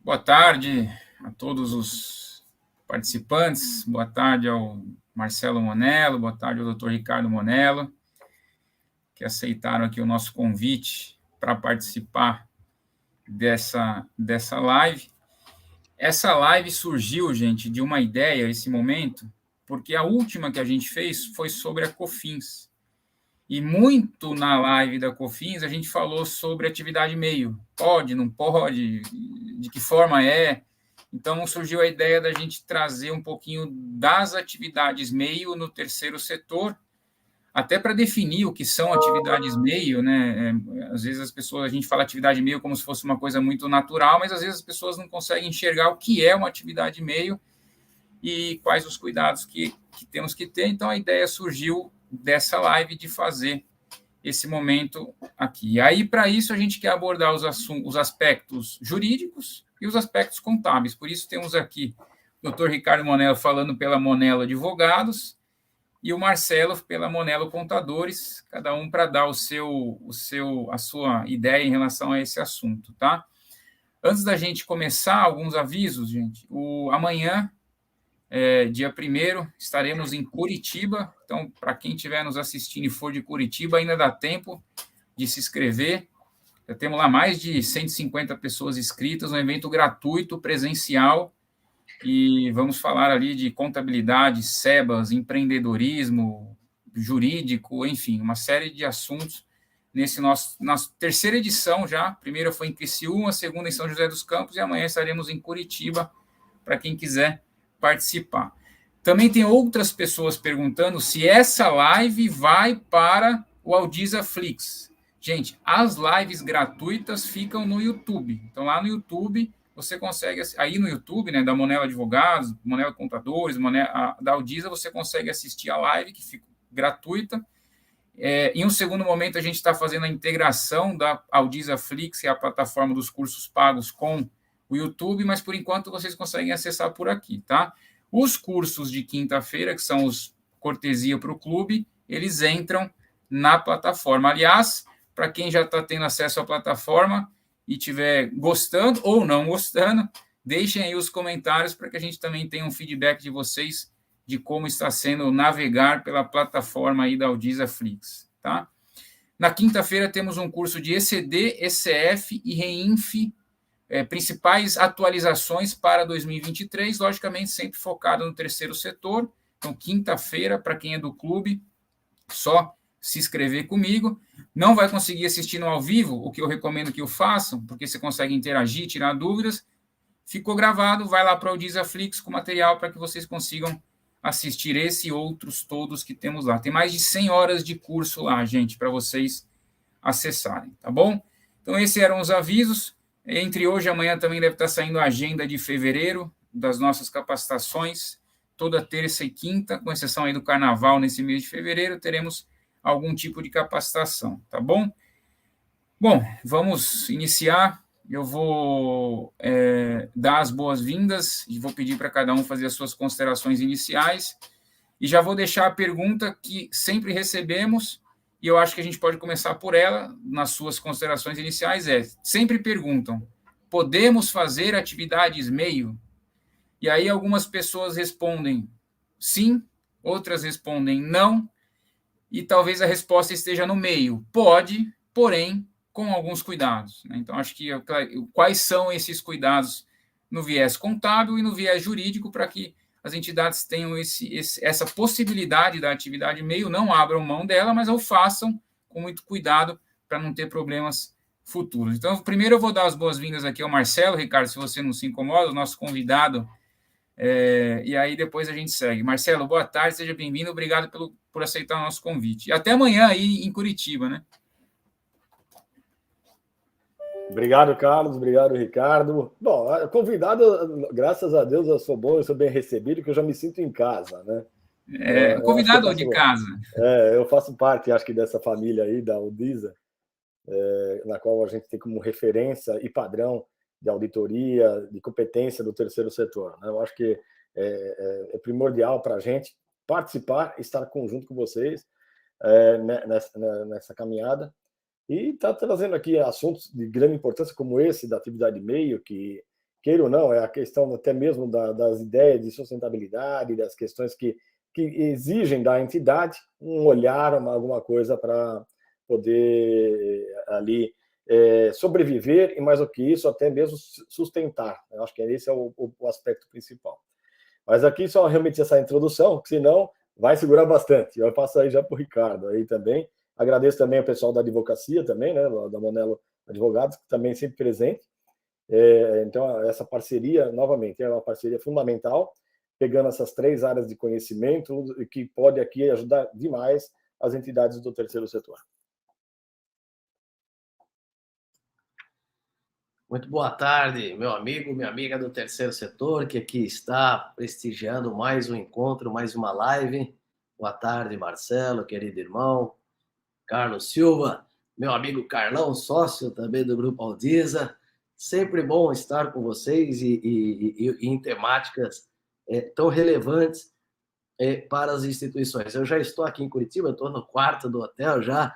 Boa tarde a todos os participantes, boa tarde ao Marcelo Monello, boa tarde ao Dr. Ricardo Monello, que aceitaram aqui o nosso convite para participar dessa live. Essa live surgiu, gente, de uma ideia, esse momento, porque a última que a gente fez foi sobre a Cofins. E muito na live da Cofins a gente falou sobre atividade meio. Pode, não pode, de que forma é. Então surgiu a ideia da gente trazer um pouquinho das atividades meio no terceiro setor, até para definir o que são atividades meio, né? Às vezes a gente fala atividade meio como se fosse uma coisa muito natural, mas às vezes as pessoas não conseguem enxergar o que é uma atividade meio e quais os cuidados que temos que ter. Então a ideia surgiu dessa live de fazer esse momento aqui. E aí, para isso, a gente quer abordar os aspectos jurídicos e os aspectos contábeis. Por isso, temos aqui o Dr. Ricardo Monello falando pela Monello Advogados e o Marcelo pela Monello Contadores, cada um para dar a sua ideia em relação a esse assunto, tá? Antes da gente começar, alguns avisos, gente. Amanhã, dia 1º, estaremos em Curitiba. Então, para quem estiver nos assistindo e for de Curitiba, ainda dá tempo de se inscrever. Já temos lá mais de 150 pessoas inscritas, um evento gratuito, presencial, e vamos falar ali de contabilidade, SEBAS, empreendedorismo, jurídico, enfim, uma série de assuntos nossa terceira edição já. A primeira foi em Criciúma, a segunda em São José dos Campos, e amanhã estaremos em Curitiba, para quem quiser participar. Também tem outras pessoas perguntando se essa live vai para o Aldiza Flix. Gente, as lives gratuitas ficam no YouTube. Então, lá no YouTube, você consegue, aí no YouTube, né, da Monello Advogados, Monello Contadores, da Aldiza, você consegue assistir a live, que fica gratuita. Em um segundo momento, a gente está fazendo a integração da Aldiza Flix, que é a plataforma dos cursos pagos, com o YouTube, mas por enquanto vocês conseguem acessar por aqui, tá? Os cursos de quinta-feira, que são os cortesia para o clube, eles entram na plataforma. Aliás, para quem já está tendo acesso à plataforma e estiver gostando ou não gostando, deixem aí os comentários para que a gente também tenha um feedback de vocês de como está sendo navegar pela plataforma aí da Aldiza Flix, tá? Na quinta-feira temos um curso de ECD, ECF e REINF, principais atualizações para 2023, logicamente sempre focado no terceiro setor. Então, quinta-feira, para quem é do clube, só se inscrever comigo. Não vai conseguir assistir no ao vivo, o que eu recomendo que o façam, porque você consegue interagir, tirar dúvidas. Ficou gravado, vai lá para o Aldiza Flix com material para que vocês consigam assistir esse e outros todos que temos lá. Tem mais de 100 horas de curso lá, gente, para vocês acessarem, tá bom? Então, esses eram os avisos. Entre hoje e amanhã também deve estar saindo a agenda de fevereiro das nossas capacitações. Toda terça e quinta, com exceção aí do carnaval, nesse mês de fevereiro, teremos algum tipo de capacitação, tá bom? Bom, vamos iniciar. Eu vou dar as boas-vindas e vou pedir para cada um fazer as suas considerações iniciais. E já vou deixar a pergunta que sempre recebemos, e eu acho que a gente pode começar por ela, nas suas considerações iniciais, sempre perguntam, podemos fazer atividades meio? E aí algumas pessoas respondem sim, outras respondem não, e talvez a resposta esteja no meio. Pode, porém, com alguns cuidados, né? Então, acho que quais são esses cuidados no viés contábil e no viés jurídico para que as entidades tenham essa possibilidade da atividade meio, não abram mão dela, mas o façam com muito cuidado para não ter problemas futuros. Então, primeiro eu vou dar as boas-vindas aqui ao Marcelo. Ricardo, se você não se incomoda, o nosso convidado, e aí depois a gente segue. Marcelo, boa tarde, seja bem-vindo, obrigado por aceitar o nosso convite. E até amanhã aí em Curitiba, né? Obrigado, Carlos. Obrigado, Ricardo. Bom, convidado, graças a Deus, eu sou bom, eu sou bem recebido, que eu já me sinto em casa, né? Convidado de casa. Eu faço parte, acho que, dessa família aí, da Aldiza, na qual a gente tem como referência e padrão de auditoria, de competência do terceiro setor, né? Eu acho que é primordial para a gente participar, estar conjunto com vocês nessa caminhada. E está trazendo aqui assuntos de grande importância, como esse da atividade meio, que queira ou não, é a questão até mesmo das ideias de sustentabilidade, das questões que exigem da entidade um olhar, alguma coisa para poder ali sobreviver e, mais do que isso, até mesmo sustentar. Eu acho que esse é o aspecto principal. Mas aqui só realmente essa introdução, que senão vai segurar bastante. Eu passo aí já para o Ricardo aí também. Agradeço também ao pessoal da advocacia também, né, da Monelo Advogados, que também sempre presente. Então, essa parceria, novamente, é uma parceria fundamental, pegando essas 3 áreas de conhecimento, que pode aqui ajudar demais as entidades do terceiro setor. Muito boa tarde, meu amigo, minha amiga do terceiro setor, que aqui está prestigiando mais um encontro, mais uma live. Boa tarde, Marcelo, querido irmão. Carlos Silva, meu amigo Carlão, sócio também do Grupo Aldiza. Sempre bom estar com vocês e em temáticas tão relevantes para as instituições. Eu já estou aqui em Curitiba, estou no quarto do hotel, já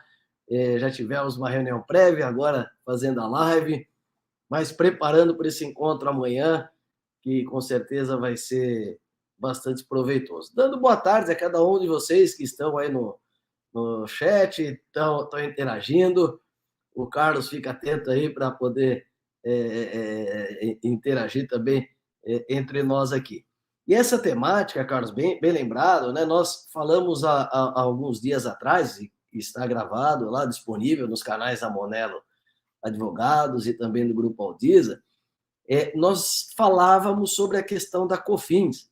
tivemos uma reunião prévia, agora fazendo a live, mas preparando para esse encontro amanhã, que com certeza vai ser bastante proveitoso. Dando boa tarde a cada um de vocês que estão aí no chat, estão interagindo. O Carlos fica atento aí para poder interagir também entre nós aqui. E essa temática, Carlos, bem lembrado, né? Nós falamos há alguns dias atrás, e está gravado lá, disponível nos canais da Monelo Advogados e também do Grupo Aldiza, nós falávamos sobre a questão da COFINS,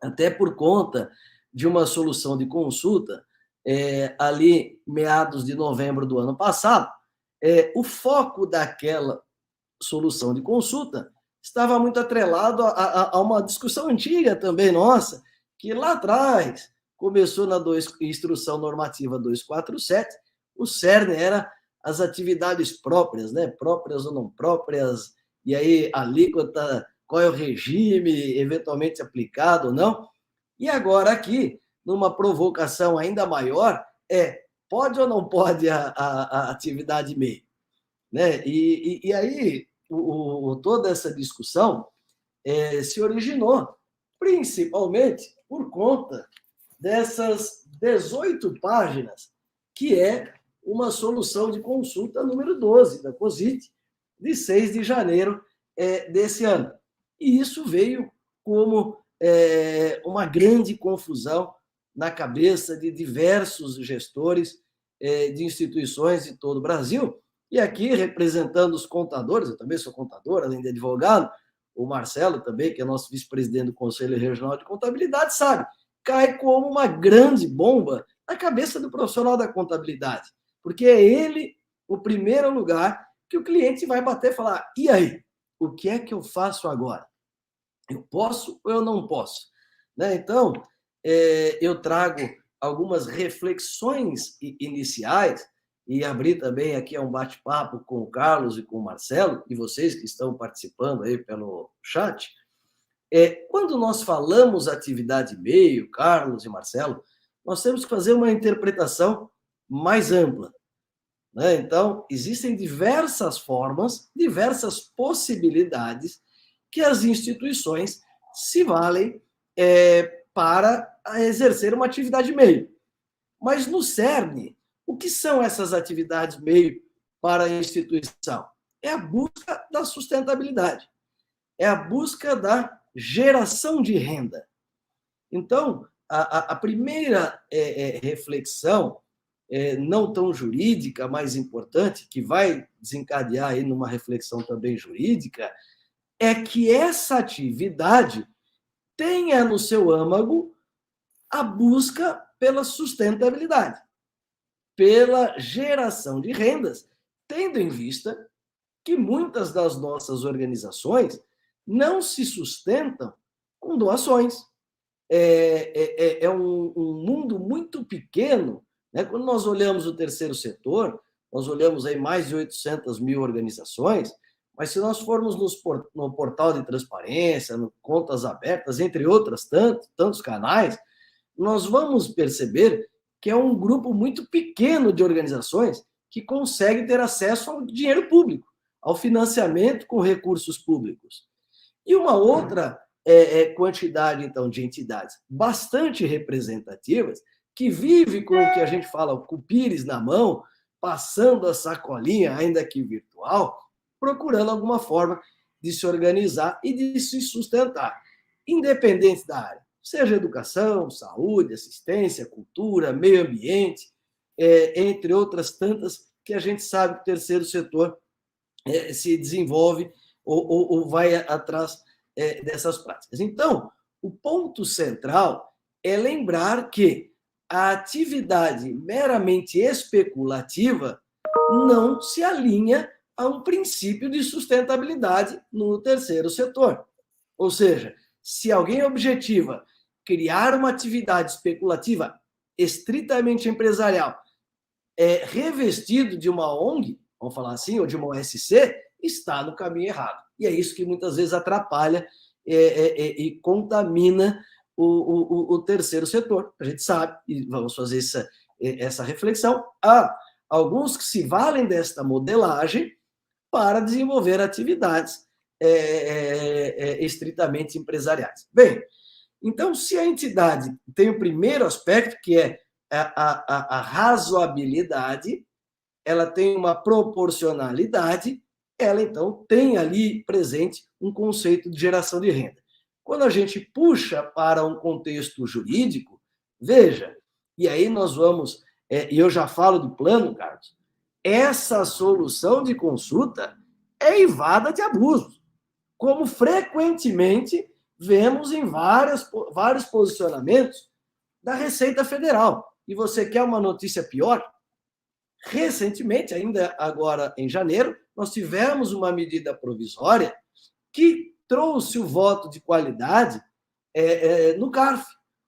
até por conta de uma solução de consulta ali meados de novembro do ano passado. O foco daquela solução de consulta estava muito atrelado a uma discussão antiga também nossa, que lá atrás começou na Instrução Normativa 247, o cerne era as atividades próprias, né? Próprias ou não próprias, e aí a alíquota, qual é o regime eventualmente aplicado ou não. E agora aqui, numa provocação ainda maior, pode ou não pode a atividade MEI? Né? E aí, toda essa discussão se originou principalmente por conta dessas 18 páginas, que é uma solução de consulta número 12 da COSIT, de 6 de janeiro desse ano. E isso veio como uma grande confusão na cabeça de diversos gestores de instituições de todo o Brasil. E aqui, representando os contadores, eu também sou contador, além de advogado, o Marcelo também, que é nosso vice-presidente do Conselho Regional de Contabilidade, sabe, cai como uma grande bomba na cabeça do profissional da contabilidade, porque é ele o primeiro lugar que o cliente vai bater e falar: e aí, o que é que eu faço agora? Eu posso ou eu não posso? Né? Então, eu trago algumas reflexões iniciais e abrir também aqui um bate-papo com o Carlos e com o Marcelo, e vocês que estão participando aí pelo chat. Quando nós falamos atividade MEI, Carlos e Marcelo, nós temos que fazer uma interpretação mais ampla. Né? Então, existem diversas formas, diversas possibilidades que as instituições se valem para exercer uma atividade MEI. Mas no cerne, o que são essas atividades MEI para a instituição? É a busca da sustentabilidade, é a busca da geração de renda. Então, a primeira reflexão, não tão jurídica, mas importante, que vai desencadear aí numa reflexão também jurídica, é que essa atividade tenha no seu âmago a busca pela sustentabilidade, pela geração de rendas, tendo em vista que muitas das nossas organizações não se sustentam com doações. É um mundo muito pequeno, né? Quando nós olhamos o terceiro setor, nós olhamos aí mais de 800 mil organizações, mas se nós formos no portal de transparência, no Contas Abertas, entre outras tantos canais, nós vamos perceber que é um grupo muito pequeno de organizações que consegue ter acesso ao dinheiro público, ao financiamento com recursos públicos. E uma outra quantidade, então, de entidades bastante representativas, que vive com o que a gente fala, com o pires na mão, passando a sacolinha, ainda que virtual, procurando alguma forma de se organizar e de se sustentar, independente da área, seja educação, saúde, assistência, cultura, meio ambiente, entre outras tantas que a gente sabe que o terceiro setor se desenvolve ou vai atrás dessas práticas. Então, o ponto central é lembrar que a atividade meramente especulativa não se alinha a um princípio de sustentabilidade no terceiro setor. Ou seja, se alguém objetiva criar uma atividade especulativa estritamente empresarial, revestido de uma ONG, vamos falar assim, ou de uma OSC, está no caminho errado. E é isso que muitas vezes atrapalha e contamina o terceiro setor. A gente sabe, e vamos fazer essa reflexão, há alguns que se valem desta modelagem para desenvolver atividades estritamente empresariais. Bem, então, se a entidade tem o primeiro aspecto, que é a razoabilidade, ela tem uma proporcionalidade, ela, então, tem ali presente um conceito de geração de renda. Quando a gente puxa para um contexto jurídico, veja, e aí nós vamos, e eu já falo do plano, Carlos, essa solução de consulta é eivada de abusos, como frequentemente vemos em vários posicionamentos da Receita Federal. E você quer uma notícia pior? Recentemente, ainda agora em janeiro, nós tivemos uma medida provisória que trouxe o voto de qualidade no CARF.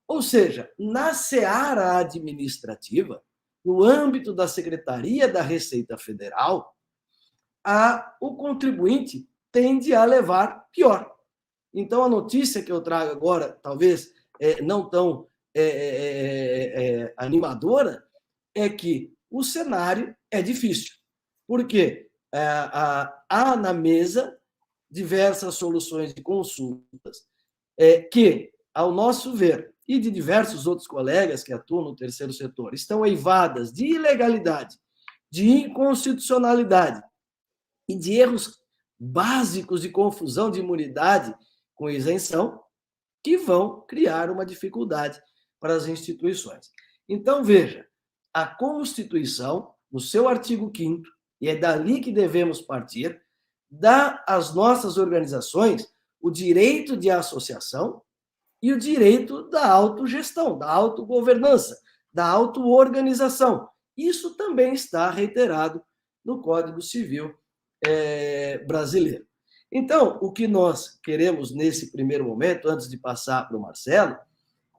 Ou seja, na seara administrativa, no âmbito da Secretaria da Receita Federal, o contribuinte tende a levar pior. Então, a notícia que eu trago agora, talvez não tão animadora, é que o cenário é difícil, porque há na mesa diversas soluções de consultas que, ao nosso ver, e de diversos outros colegas que atuam no terceiro setor, estão eivadas de ilegalidade, de inconstitucionalidade e de erros básicos de confusão de imunidade com isenção, que vão criar uma dificuldade para as instituições. Então, veja, a Constituição, no seu artigo 5º, e é dali que devemos partir, dá às nossas organizações o direito de associação e o direito da autogestão, da autogovernança, da autoorganização. Isso também está reiterado no Código Civil brasileiro. Então, o que nós queremos nesse primeiro momento, antes de passar para o Marcelo,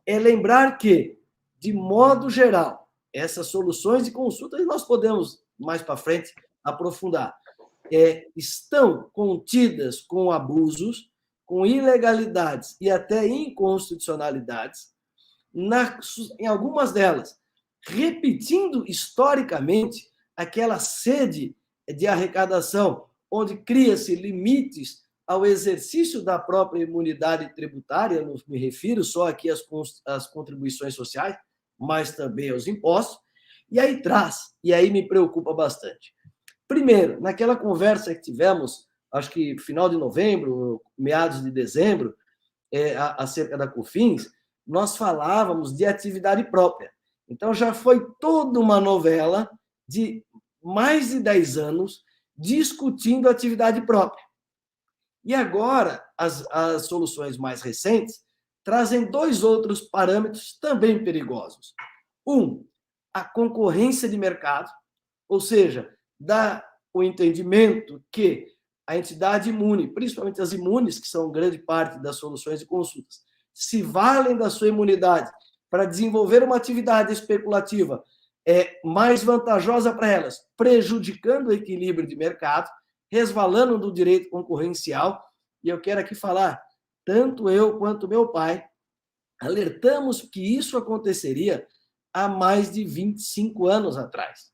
é lembrar que, de modo geral, essas soluções de consulta, e nós podemos, mais para frente, aprofundar, estão contidas com abusos, com ilegalidades e até inconstitucionalidades, em algumas delas, repetindo historicamente aquela sede de arrecadação, onde cria-se limites ao exercício da própria imunidade tributária, não me refiro só aqui às contribuições sociais, mas também aos impostos, e aí me preocupa bastante. Primeiro, naquela conversa que tivemos, acho que final de novembro, meados de dezembro, acerca da COFINS, nós falávamos de atividade própria. Então, já foi toda uma novela de mais de 10 anos discutindo atividade própria. E agora, as soluções mais recentes trazem 2 outros parâmetros também perigosos. A concorrência de mercado, ou seja, dá o entendimento que a entidade imune, principalmente as imunes, que são grande parte das soluções de consultas, se valem da sua imunidade para desenvolver uma atividade especulativa mais vantajosa para elas, prejudicando o equilíbrio de mercado, resvalando do direito concorrencial. E eu quero aqui falar, tanto eu quanto meu pai, alertamos que isso aconteceria há mais de 25 anos atrás.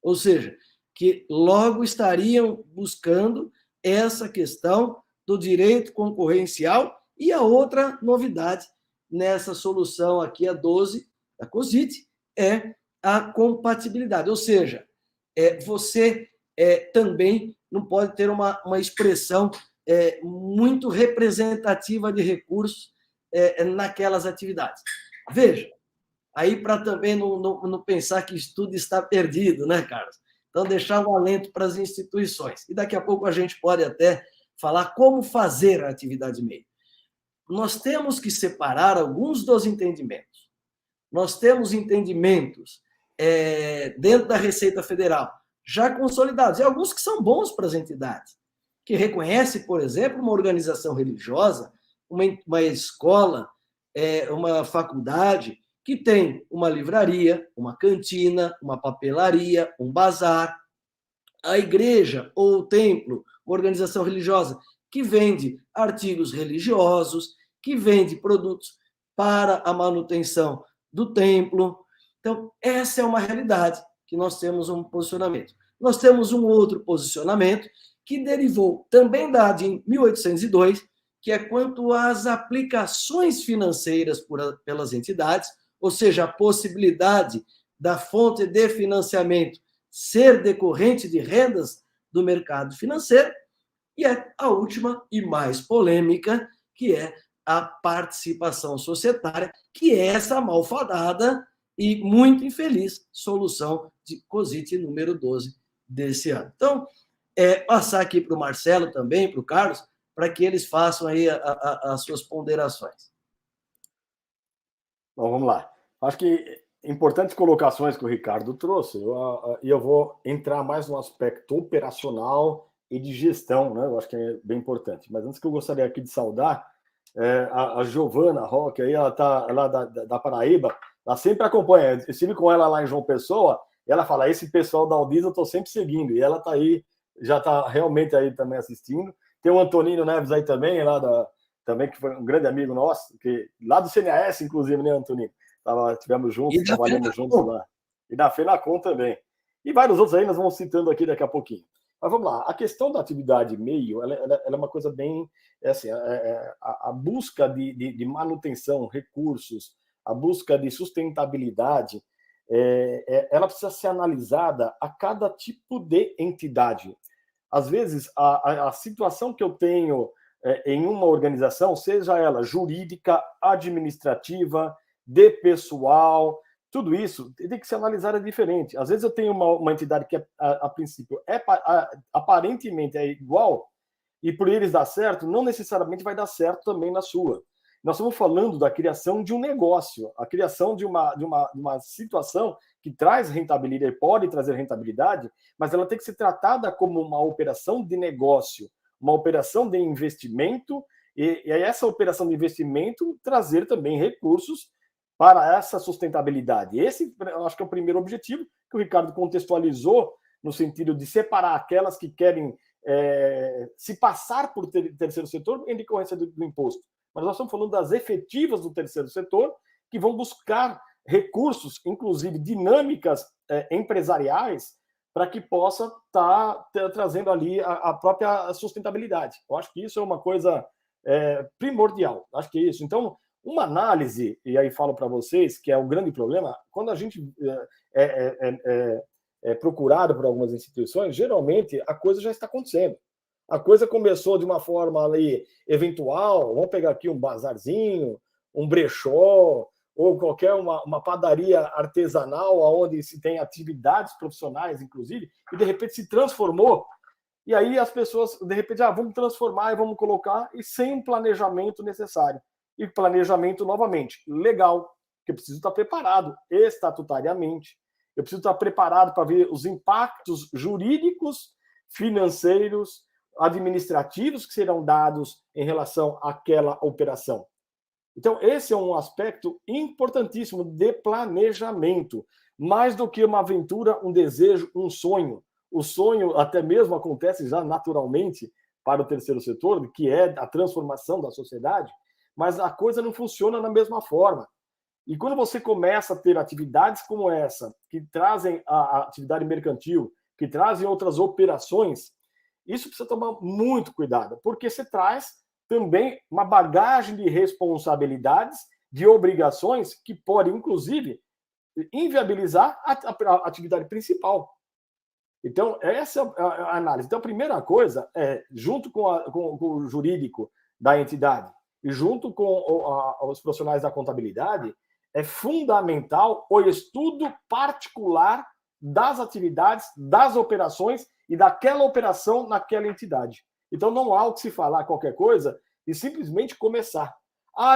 Ou seja, que logo estariam buscando essa questão do direito concorrencial e a outra novidade nessa solução aqui, a 12 da COSIT, é a compatibilidade, ou seja, você também não pode ter uma expressão muito representativa de recursos naquelas atividades. Veja, aí para também não pensar que isso tudo está perdido, né, Carlos? Então, deixar um alento para as instituições. E daqui a pouco a gente pode até falar como fazer a atividade MEI. Nós temos que separar alguns dos entendimentos. Nós temos entendimentos dentro da Receita Federal já consolidados, e alguns que são bons para as entidades, que reconhece, por exemplo, uma organização religiosa, uma escola, uma faculdade, que tem uma livraria, uma cantina, uma papelaria, um bazar, a igreja ou o templo, uma organização religiosa, que vende artigos religiosos, que vende produtos para a manutenção do templo. Então, essa é uma realidade que nós temos um posicionamento. Nós temos um outro posicionamento que derivou também da AD 1802, que é quanto às aplicações financeiras pelas entidades, ou seja, a possibilidade da fonte de financiamento ser decorrente de rendas do mercado financeiro, e a última e mais polêmica, que é a participação societária, que é essa malfadada e muito infeliz solução de COSIT número 12 desse ano. Então, passar aqui para o Marcelo também, para o Carlos, para que eles façam aí as suas ponderações. Bom, vamos lá. Acho que importantes colocações que o Ricardo trouxe, e eu vou entrar mais no aspecto operacional e de gestão, né? Eu acho que é bem importante. Mas antes que eu gostaria aqui de saudar a Giovana Roque, aí ela está lá da Paraíba, ela sempre acompanha. Eu estive com ela lá em João Pessoa, e ela fala, esse pessoal da Aldisa eu estou sempre seguindo, e ela está aí, já está realmente aí também assistindo. Tem o Antonino Neves aí também, também, que foi um grande amigo nosso, lá do CNAS, inclusive, né, Antonino? Tivemos juntos, trabalhamos juntos lá. E da FENACOM também. E vários outros aí, nós vamos citando aqui daqui a pouquinho. Mas vamos lá, a questão da atividade meio, ela é uma coisa bem, assim, a busca de manutenção, recursos, a busca de sustentabilidade, ela precisa ser analisada a cada tipo de entidade. Às vezes, a situação que eu tenho em uma organização, seja ela jurídica, administrativa, de pessoal, tudo isso tem que ser analisado diferente. Às vezes eu tenho uma entidade que, a princípio, aparentemente é igual, e por eles dar certo, não necessariamente vai dar certo também na sua. Nós estamos falando da criação de um negócio, a criação de uma situação que traz rentabilidade, pode trazer rentabilidade, mas ela tem que ser tratada como uma operação de negócio, uma operação de investimento, e essa operação de investimento trazer também recursos para essa sustentabilidade. Esse, eu acho que é o primeiro objetivo que o Ricardo contextualizou, no sentido de separar aquelas que querem se passar por terceiro setor em decorrência do imposto. Mas nós estamos falando das efetivas do terceiro setor, que vão buscar recursos, inclusive dinâmicas empresariais, para que possa estar trazendo ali a própria sustentabilidade. Eu acho que isso é uma coisa primordial. Acho que é isso. Então, uma análise, e aí falo para vocês, que é o grande problema, quando a gente é procurado por algumas instituições, geralmente a coisa já está acontecendo. A coisa começou de uma forma ali eventual, vamos pegar aqui um bazarzinho, um brechó, ou qualquer uma padaria artesanal, onde se tem atividades profissionais, inclusive, e de repente se transformou, e aí as pessoas, de repente, vamos transformar e vamos colocar, e sem um planejamento necessário. E planejamento, novamente, legal, que eu preciso estar preparado estatutariamente, eu preciso estar preparado para ver os impactos jurídicos, financeiros, administrativos que serão dados em relação àquela operação. Então, esse é um aspecto importantíssimo de planejamento, mais do que uma aventura, um desejo, um sonho. O sonho até mesmo acontece já naturalmente para o terceiro setor, que é a transformação da sociedade, mas a coisa não funciona da mesma forma. E quando você começa a ter atividades como essa, que trazem a atividade mercantil, que trazem outras operações, Isso precisa tomar muito cuidado, porque você traz também uma bagagem de responsabilidades, de obrigações que podem, inclusive, inviabilizar a atividade principal. Então, essa é a análise. Então, a primeira coisa é, junto com o jurídico da entidade e junto com os profissionais da contabilidade, é fundamental o estudo particular das atividades, das operações e daquela operação naquela entidade. Então, não há o que se falar qualquer coisa e simplesmente começar.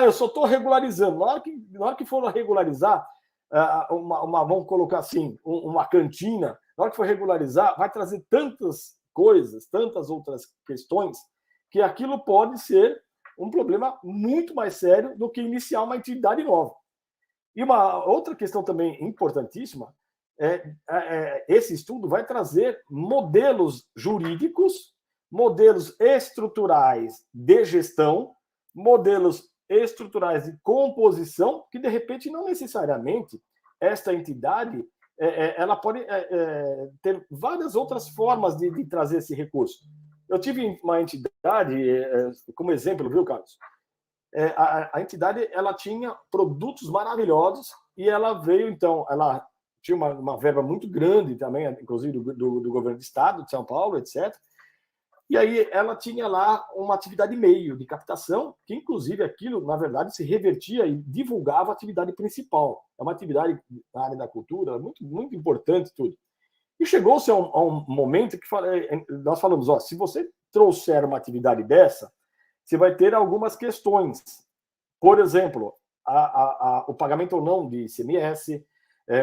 Eu só estou regularizando. Na hora que for regularizar, vamos colocar assim, uma cantina, na hora que for regularizar, vai trazer tantas coisas, tantas outras questões, que aquilo pode ser um problema muito mais sério do que iniciar uma atividade nova. E uma outra questão também importantíssima esse estudo vai trazer modelos jurídicos, modelos estruturais de gestão, modelos estruturais de composição, que de repente não necessariamente esta entidade ela pode ter várias outras formas de trazer esse recurso. Eu tive uma entidade, como exemplo, viu, Carlos? A entidade ela tinha produtos maravilhosos e ela veio, então, ela tinha uma verba muito grande também, inclusive do governo do estado de São Paulo, etc. E aí ela tinha lá uma atividade meio de captação, que inclusive aquilo, na verdade, se revertia e divulgava a atividade principal. É uma atividade na área da cultura, muito, muito importante tudo. E chegou-se a um momento que nós falamos, se você trouxer uma atividade dessa, você vai ter algumas questões. Por exemplo, o pagamento ou não de ICMS,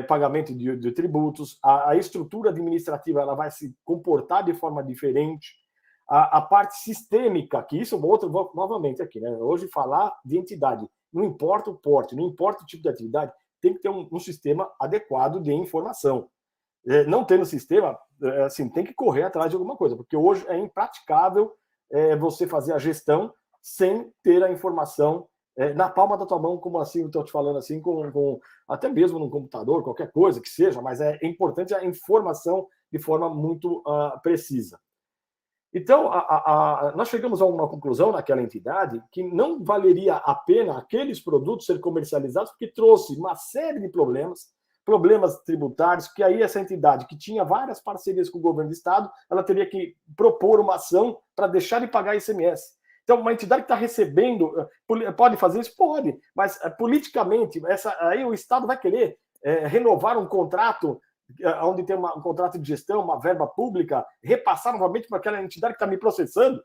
pagamento de tributos, a estrutura administrativa ela vai se comportar de forma diferente, a parte sistêmica, que isso é um outro, novamente aqui, né? Hoje falar de entidade, não importa o porte, não importa o tipo de atividade, tem que ter um sistema adequado de informação. Não tendo sistema, assim, tem que correr atrás de alguma coisa, porque hoje é impraticável você fazer a gestão sem ter a informação na palma da tua mão, como assim, eu estou te falando assim, até mesmo no computador, qualquer coisa que seja, mas é importante a informação de forma muito precisa. Então, nós chegamos a uma conclusão naquela entidade que não valeria a pena aqueles produtos serem comercializados, porque trouxe uma série de problemas tributários, que aí essa entidade, que tinha várias parcerias com o governo do estado, ela teria que propor uma ação para deixar de pagar ICMS. Então, uma entidade que está recebendo, pode fazer isso? Pode, mas politicamente, aí o estado vai querer renovar um contrato onde tem um contrato de gestão, uma verba pública, repassar novamente para aquela entidade que está me processando.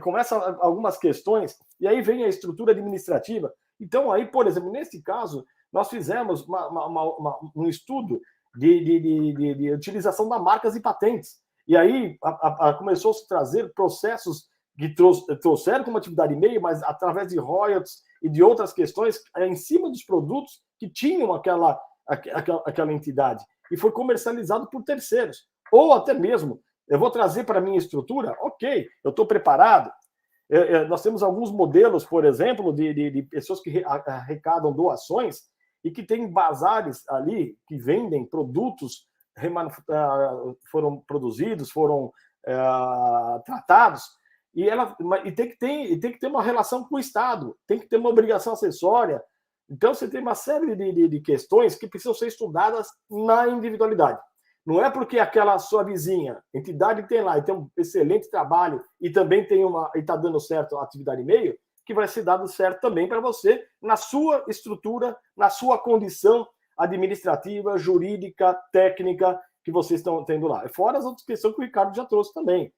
Começam algumas questões, e aí vem a estrutura administrativa. Então, aí, por exemplo, nesse caso, nós fizemos um estudo de utilização das marcas e patentes. E aí começou a se trazer processos que trouxeram como atividade meio, mas através de royalties e de outras questões em cima dos produtos que tinham aquela entidade. E foi comercializado por terceiros. Ou até mesmo, eu vou trazer para a minha estrutura, ok, eu estou preparado. Nós temos alguns modelos, por exemplo, de pessoas que arrecadam doações e que tem bazares ali que vendem produtos foram produzidos, foram tratados, e tem que ter uma relação com o Estado, tem que ter uma obrigação acessória. Então, você tem uma série de questões que precisam ser estudadas na individualidade. Não é porque aquela sua vizinha, entidade que tem lá e tem um excelente trabalho e também tem e está dando certo a atividade meio, que vai ser dado certo também para você na sua estrutura, na sua condição administrativa, jurídica, técnica que vocês estão tendo lá. Fora as outras questões que o Ricardo já trouxe também.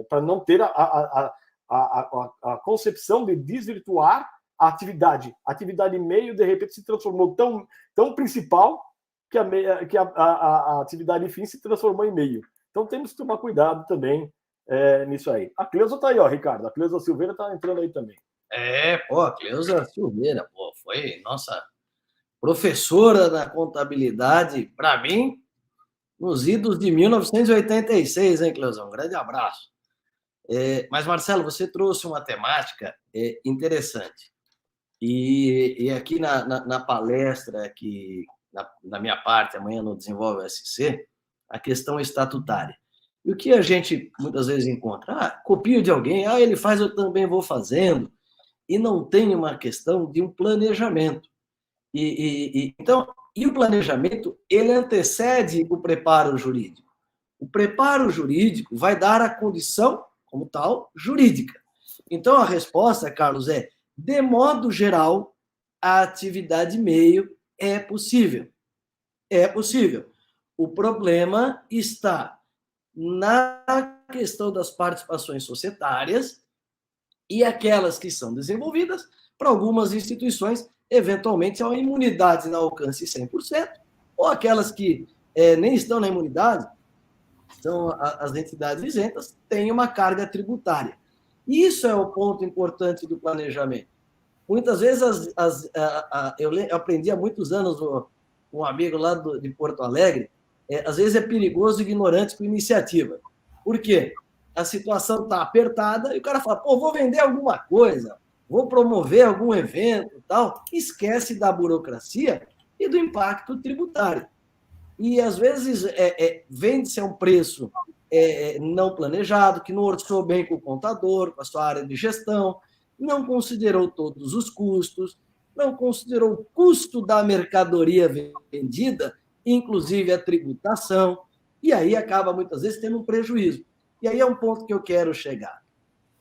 Para não ter a concepção de desvirtuar a atividade meio, de repente, se transformou tão principal que a atividade fim se transformou em meio. Então, temos que tomar cuidado também nisso aí. A Cleusa está aí, Ricardo. A Cleusa Silveira está entrando aí também. A Cleusa Silveira, foi nossa professora da contabilidade, para mim, nos idos de 1986, hein, Cleusa? Um grande abraço. Mas, Marcelo, você trouxe uma temática interessante. E aqui na palestra, que na minha parte, amanhã no Desenvolve SC, a questão estatutária. E o que a gente muitas vezes encontra? Copio de alguém, ele faz, eu também vou fazendo. E não tem uma questão de um planejamento. Então, o planejamento, ele antecede o preparo jurídico. O preparo jurídico vai dar a condição, como tal, jurídica. Então, a resposta, Carlos, de modo geral, a atividade meio é possível. É possível. O problema está na questão das participações societárias e aquelas que são desenvolvidas para algumas instituições, eventualmente, a imunidade não alcance 100%, ou aquelas que nem estão na imunidade, são as entidades isentas, têm uma carga tributária. Isso é o ponto importante do planejamento. Muitas vezes, eu aprendi há muitos anos com um amigo lá de Porto Alegre, às vezes é perigoso ignorante com iniciativa. Por quê? A situação está apertada e o cara fala, vou vender alguma coisa, vou promover algum evento, tal, esquece da burocracia e do impacto tributário. E, às vezes, vende-se a um preço não planejado, que não orçou bem com o contador, com a sua área de gestão, não considerou todos os custos, não considerou o custo da mercadoria vendida, inclusive a tributação, e aí acaba, muitas vezes, tendo um prejuízo. E aí é um ponto que eu quero chegar.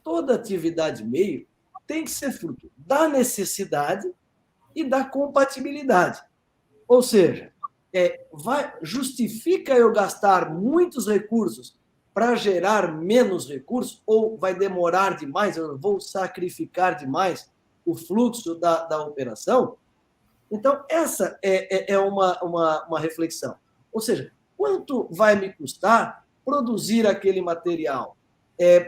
Toda atividade meio tem que ser fruto da necessidade e da compatibilidade. Ou seja, justifica eu gastar muitos recursos para gerar menos recursos ou vai demorar demais, eu vou sacrificar demais o fluxo da operação? Então, essa é uma reflexão. Ou seja, quanto vai me custar produzir aquele material,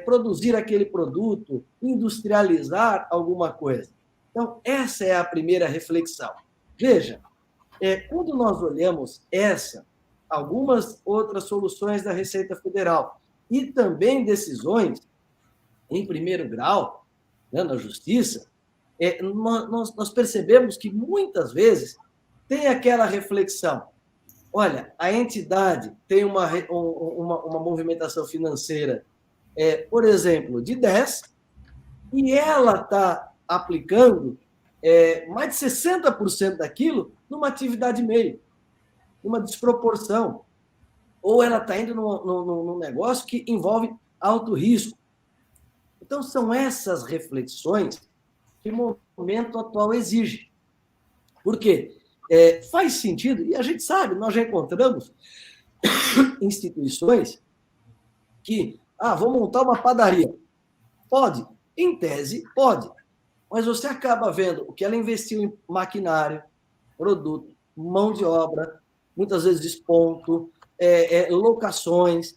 produzir aquele produto, industrializar alguma coisa? Então, essa é a primeira reflexão. Veja, quando nós olhamos algumas outras soluções da Receita Federal e também decisões em primeiro grau, né, na Justiça, nós percebemos que muitas vezes tem aquela reflexão. Olha, a entidade tem uma movimentação financeira, por exemplo, de 10, e ela está aplicando mais de 60% daquilo numa atividade meio, uma desproporção. Ou ela está indo num negócio que envolve alto risco. Então, são essas reflexões que o momento atual exige. Por quê? Faz sentido, e a gente sabe, nós já encontramos instituições que, vou montar uma padaria. Pode, em tese, pode. Mas você acaba vendo o que ela investiu em maquinário, produto, mão de obra, muitas vezes desponto, locações.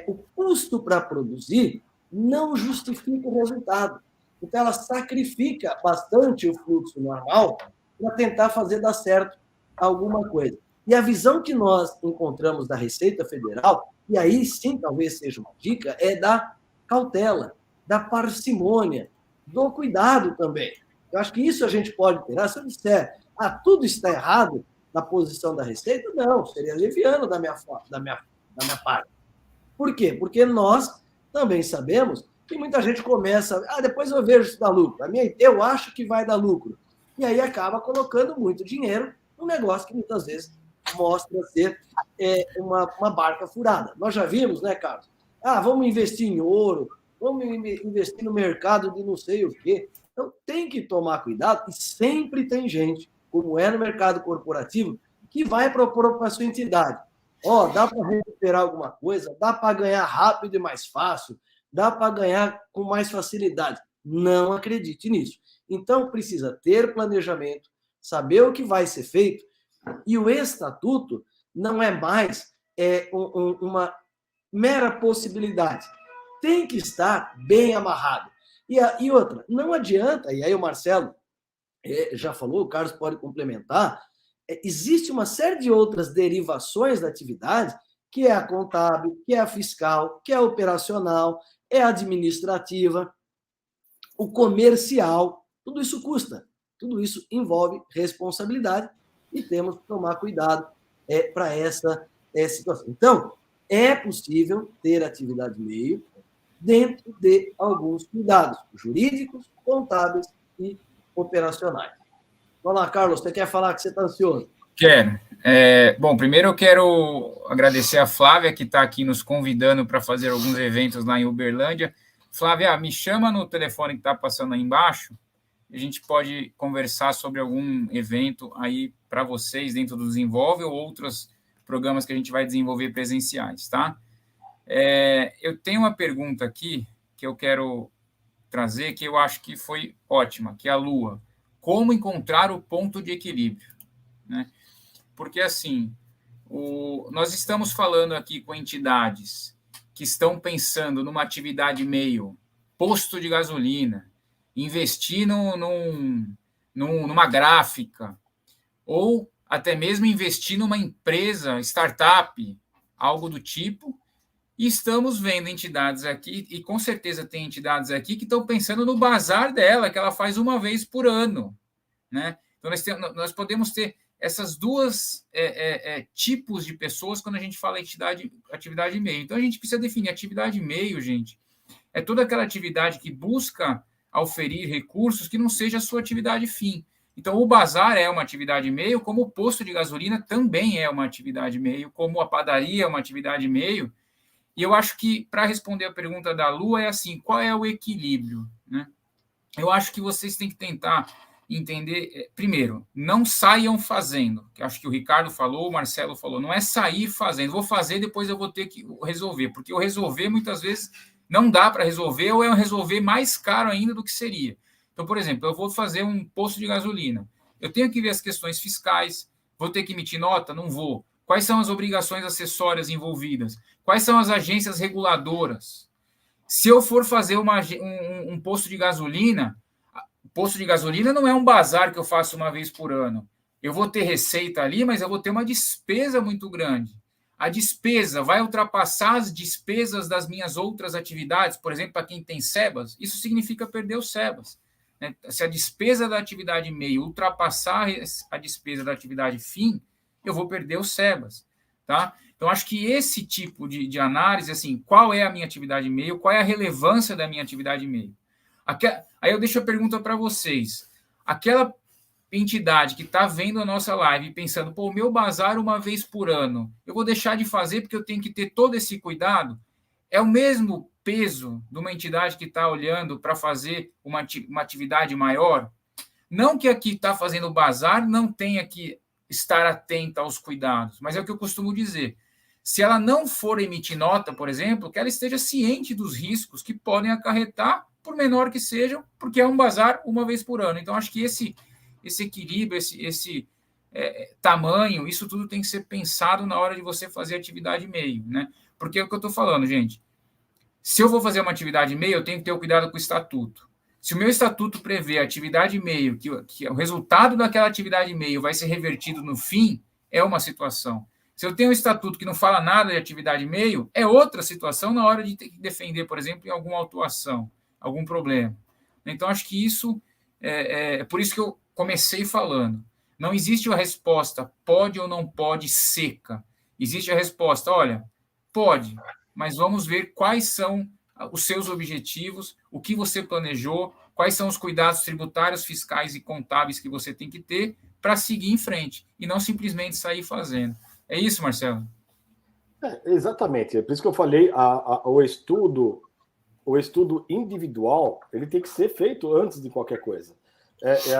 O custo para produzir não justifica o resultado. Então, ela sacrifica bastante o fluxo normal para tentar fazer dar certo alguma coisa. E a visão que nós encontramos da Receita Federal, e aí sim talvez seja uma dica, é da cautela, da parcimônia, do cuidado também. Eu acho que isso a gente pode ter. Se eu disser, tudo está errado na posição da Receita, não, seria leviano da minha parte. Por quê? Porque nós também sabemos que muita gente começa, depois eu vejo se dá lucro. Eu acho que vai dar lucro. E aí acaba colocando muito dinheiro num negócio que muitas vezes mostra ser uma barca furada. Nós já vimos, né, Carlos? Vamos investir em ouro, vamos investir no mercado de não sei o quê. Então, tem que tomar cuidado, e sempre tem gente, como no mercado corporativo, que vai propor para a sua entidade. Dá para recuperar alguma coisa, dá para ganhar rápido e mais fácil, dá para ganhar com mais facilidade. Não acredite nisso. Então, precisa ter planejamento, saber o que vai ser feito, e o estatuto não é mais uma mera possibilidade. Tem que estar bem amarrado. E outra, não adianta, e aí o Marcelo já falou, o Carlos pode complementar, existe uma série de outras derivações da atividade, que é a contábil, que é a fiscal, que é a operacional, é a administrativa, o comercial, tudo isso custa, tudo isso envolve responsabilidade e temos que tomar cuidado para essa situação. Então, é possível ter atividade meio dentro de alguns cuidados jurídicos, contábeis e operacionais. Vamos lá, Carlos, você quer falar que você está ansioso? Quero. Bom, primeiro eu quero agradecer a Flávia, que está aqui nos convidando para fazer alguns eventos lá em Uberlândia. Flávia, me chama no telefone que está passando aí embaixo, e a gente pode conversar sobre algum evento aí para vocês dentro do Desenvolve ou outros programas que a gente vai desenvolver presenciais, tá? Eu tenho uma pergunta aqui que eu quero trazer, que eu acho que foi ótima, que é a Lua. Como encontrar o ponto de equilíbrio, né? Porque, assim, nós estamos falando aqui com entidades que estão pensando numa atividade meio posto de gasolina, investir numa gráfica, ou até mesmo investir numa empresa, startup, algo do tipo, e estamos vendo entidades aqui, e com certeza tem entidades aqui que estão pensando no bazar dela, que ela faz uma vez por ano, né? Então, nós podemos ter essas duas tipos de pessoas quando a gente fala atividade meio. Então, a gente precisa definir atividade meio, gente. É toda aquela atividade que busca oferir recursos que não seja a sua atividade fim. Então, o bazar é uma atividade meio, como o posto de gasolina também é uma atividade meio, como a padaria é uma atividade meio. E eu acho que, para responder a pergunta da Lu, é assim, qual é o equilíbrio, né? Eu acho que vocês têm que tentar entender, primeiro, não saiam fazendo, que acho que o Ricardo falou, o Marcelo falou, não é sair fazendo, vou fazer, depois eu vou ter que resolver, porque o resolver, muitas vezes, não dá para resolver, ou é um resolver mais caro ainda do que seria. Então, por exemplo, eu vou fazer um posto de gasolina, eu tenho que ver as questões fiscais, vou ter que emitir nota? Não vou. Quais são as obrigações acessórias envolvidas? Quais são as agências reguladoras? Se eu for fazer um posto de gasolina, posto de gasolina não é um bazar que eu faço uma vez por ano. Eu vou ter receita ali, mas eu vou ter uma despesa muito grande. A despesa vai ultrapassar as despesas das minhas outras atividades, por exemplo, para quem tem SEBAS, isso significa perder o SEBAS. Se a despesa da atividade meio ultrapassar a despesa da atividade fim, eu vou perder o SEBAS, tá? Então, acho que esse tipo de análise, assim, qual é a minha atividade meio, qual é a relevância da minha atividade meio? Aí eu deixo a pergunta para vocês. Aquela entidade que está vendo a nossa live e pensando, pô, o meu bazar uma vez por ano, eu vou deixar de fazer porque eu tenho que ter todo esse cuidado? É o mesmo peso de uma entidade que está olhando para fazer uma atividade maior? Não que aqui está fazendo bazar não tenha que estar atenta aos cuidados, mas é o que eu costumo dizer. Se ela não for emitir nota, por exemplo, que ela esteja ciente dos riscos que podem acarretar, por menor que sejam, porque é um bazar uma vez por ano. Então, acho que esse equilíbrio, esse tamanho, isso tudo tem que ser pensado na hora de você fazer atividade meio, né? Porque é o que eu estou falando, gente. Se eu vou fazer uma atividade meio, eu tenho que ter cuidado com o estatuto. Se o meu estatuto prevê atividade meio, que o resultado daquela atividade meio vai ser revertido no fim, é uma situação. Se eu tenho um estatuto que não fala nada de atividade meio, é outra situação na hora de ter que defender, por exemplo, em alguma autuação, algum problema. Então, acho que isso é por isso que eu comecei falando. Não existe a resposta pode ou não pode seca. Existe a resposta, olha, pode, mas vamos ver quais são os seus objetivos, o que você planejou, quais são os cuidados tributários, fiscais e contábeis que você tem que ter para seguir em frente e não simplesmente sair fazendo. É isso, Marcelo? Exatamente. É por isso que eu falei, o estudo individual, ele tem que ser feito antes de qualquer coisa.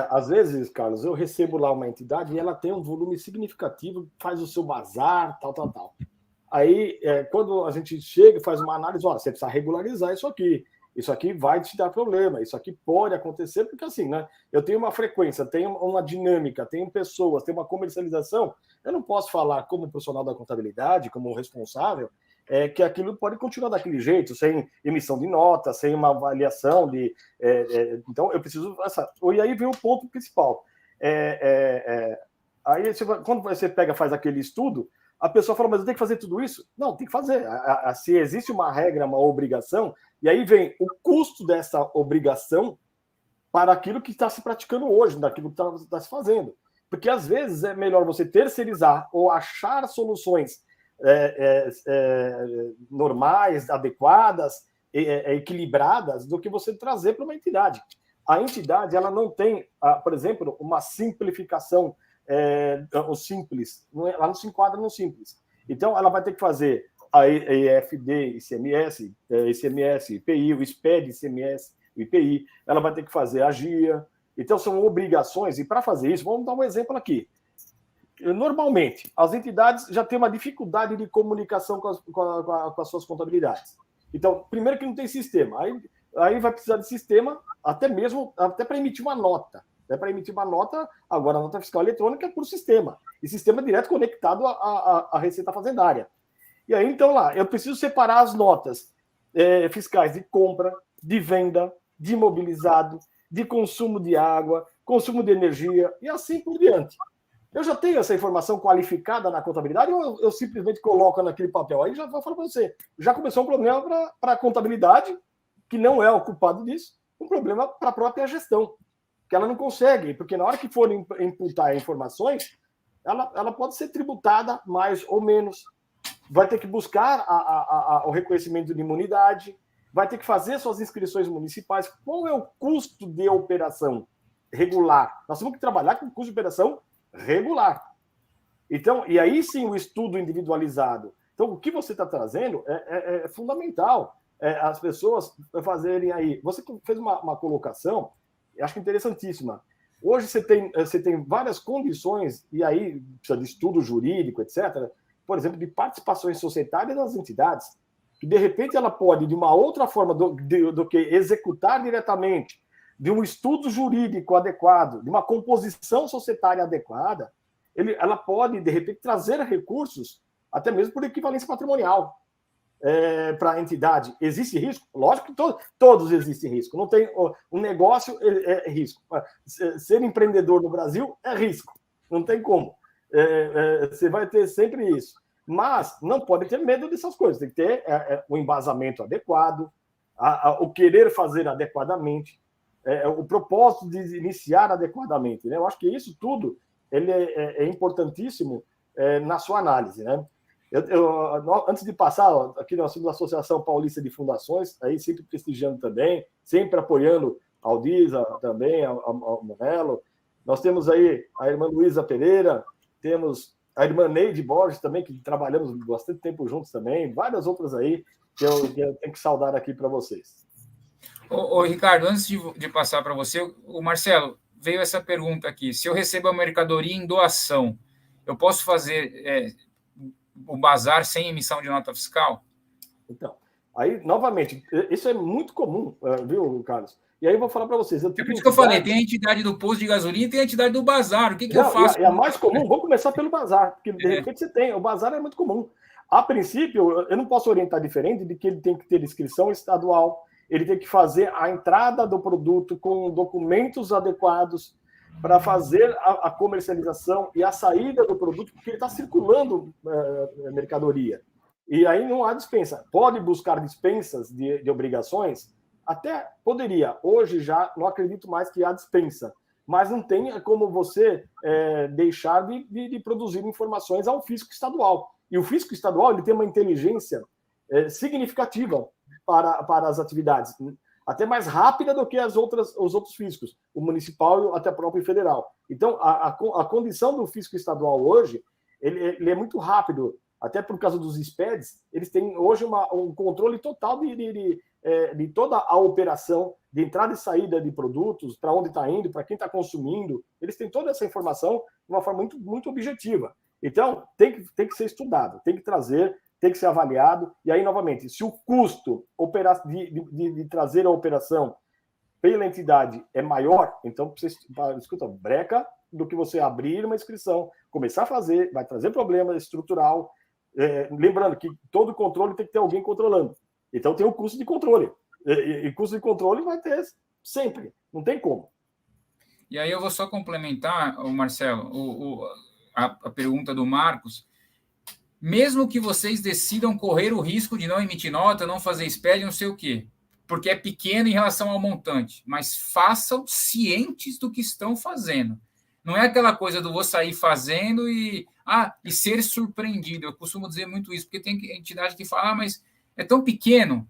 Às vezes, Carlos, eu recebo lá uma entidade e ela tem um volume significativo, faz o seu bazar, tal. Aí, quando a gente chega e faz uma análise, olha, você precisa regularizar isso aqui vai te dar problema, isso aqui pode acontecer, porque assim, né? Eu tenho uma frequência, tenho uma dinâmica, tenho pessoas, tenho uma comercialização, eu não posso falar como profissional da contabilidade, como responsável, que aquilo pode continuar daquele jeito, sem emissão de nota, sem uma avaliação de... então, eu preciso... E aí vem o ponto principal. Aí, quando você faz aquele estudo, a pessoa fala, mas eu tenho que fazer tudo isso? Não, tem que fazer. Se existe uma regra, uma obrigação, e aí vem o custo dessa obrigação para aquilo que está se praticando hoje, daquilo que está se fazendo. Porque, às vezes, é melhor você terceirizar ou achar soluções normais, adequadas, equilibradas, do que você trazer para uma entidade. A entidade, ela não tem, por exemplo, uma simplificação, o simples, ela não se enquadra no simples. Então, ela vai ter que fazer a EFD, ICMS, IPI, o SPED, ICMS, o IPI, ela vai ter que fazer a GIA. Então, são obrigações, e para fazer isso, vamos dar um exemplo aqui. Normalmente, as entidades já têm uma dificuldade de comunicação com as suas contabilidades. Então, primeiro que não tem sistema, aí vai precisar de sistema até para emitir uma nota. Para emitir uma nota, agora a nota fiscal eletrônica é por sistema. E sistema direto conectado à Receita Fazendária. E aí, então, lá, eu preciso separar as notas fiscais de compra, de venda, de imobilizado, de consumo de água, consumo de energia, e assim por diante. Eu já tenho essa informação qualificada na contabilidade ou eu simplesmente coloco naquele papel? Aí já vou falar para você. Já começou um problema para a contabilidade, que não é o culpado disso, um problema para a própria gestão, que ela não consegue, porque na hora que for imputar informações, ela pode ser tributada mais ou menos, vai ter que buscar o reconhecimento de imunidade, vai ter que fazer suas inscrições municipais. Qual é o custo de operação regular? Nós temos que trabalhar com custo de operação regular. Então, e aí sim o estudo individualizado. Então, o que você está trazendo é fundamental. As pessoas fazerem aí. Você fez uma colocação, acho que interessantíssima. Hoje você tem várias condições, e aí precisa de estudo jurídico, etc., por exemplo, de participações societárias das entidades, que de repente ela pode, de uma outra forma do que executar diretamente, de um estudo jurídico adequado, de uma composição societária adequada, ela pode, de repente, trazer recursos, até mesmo por equivalência patrimonial, para a entidade. Existe risco? Lógico que todos existem risco. Não tem um negócio é risco. Ser empreendedor no Brasil é risco. Não tem como. Você vai ter sempre isso. Mas não pode ter medo dessas coisas. Tem que ter o embasamento adequado, o querer fazer adequadamente, o propósito de iniciar adequadamente. Né? Eu acho que isso tudo ele é importantíssimo na sua análise. Né? Antes de passar, aqui nós temos a Associação Paulista de Fundações, aí sempre prestigiando também, sempre apoiando a Aldisa também, ao Monelo. Nós temos aí a irmã Luísa Pereira, temos a irmã Neide Borges também, que trabalhamos bastante tempo juntos também, várias outras aí que eu tenho que saudar aqui para vocês. Ô, Ricardo, antes de passar para você, o Marcelo, veio essa pergunta aqui. Se eu recebo a mercadoria em doação, eu posso fazer o bazar sem emissão de nota fiscal? Então, aí, novamente, isso é muito comum, viu, Carlos? E aí eu vou falar para vocês. É por isso que eu falei, tem a entidade do posto de gasolina e tem a entidade do bazar. O que eu faço? É a mais comum, vamos começar pelo bazar, porque de repente você tem. O bazar é muito comum. A princípio, eu não posso orientar diferente de que ele tem que ter inscrição estadual, ele tem que fazer a entrada do produto com documentos adequados para fazer a comercialização e a saída do produto, porque ele está circulando mercadoria. E aí não há dispensa. Pode buscar dispensas de obrigações? Até poderia. Hoje já não acredito mais que há dispensa. Mas não tem como você deixar de produzir informações ao fisco estadual. E o fisco estadual ele tem uma inteligência significativa para as atividades, até mais rápida do que os outros fiscos, o municipal e até próprio federal. Então, a condição do fisco estadual hoje, ele é muito rápido, até por causa dos SPEDs, eles têm hoje um controle total de toda a operação, de entrada e saída de produtos, para onde está indo, para quem está consumindo, eles têm toda essa informação de uma forma muito, muito objetiva. Então, tem que ser estudado, tem que trazer, tem que ser avaliado, e aí, novamente, se o custo de trazer a operação pela entidade é maior, então, escuta, breca do que você abrir uma inscrição, começar a fazer, vai trazer problema estrutural, lembrando que todo controle tem que ter alguém controlando, então tem o custo de controle, e custo de controle vai ter sempre, não tem como. E aí eu vou só complementar, Marcelo, a pergunta do Marcos. Mesmo que vocês decidam correr o risco de não emitir nota, não fazer SPED, não sei o quê, porque é pequeno em relação ao montante, mas façam cientes do que estão fazendo. Não é aquela coisa do vou sair fazendo e ser surpreendido. Eu costumo dizer muito isso, porque tem entidade que fala, mas é tão pequeno.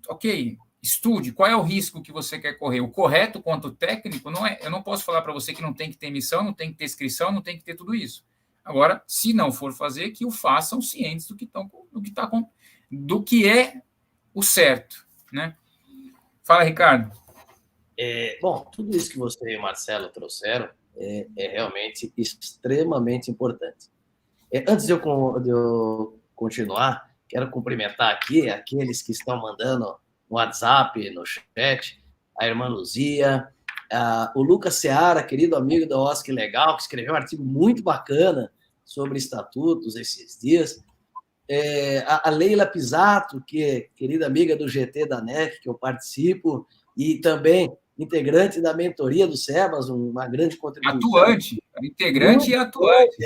Ok, estude, qual é o risco que você quer correr? O correto quanto o técnico, não é. Eu não posso falar para você que não tem que ter emissão, não tem que ter inscrição, não tem que ter tudo isso. Agora, se não for fazer, que o façam cientes do que é o certo, né? Fala, Ricardo. Bom, tudo isso que você e o Marcelo trouxeram é realmente extremamente importante. Antes de eu continuar, quero cumprimentar aqui aqueles que estão mandando no WhatsApp, no chat, a irmã Luzia, o Lucas Seara, querido amigo da OSC Legal, que escreveu um artigo muito bacana sobre estatutos esses dias, a Leila Pisato, que é querida amiga do GT da NEC, que eu participo, e também integrante da mentoria do SEBAS, uma grande contribuição. Atuante, integrante muito e atuante.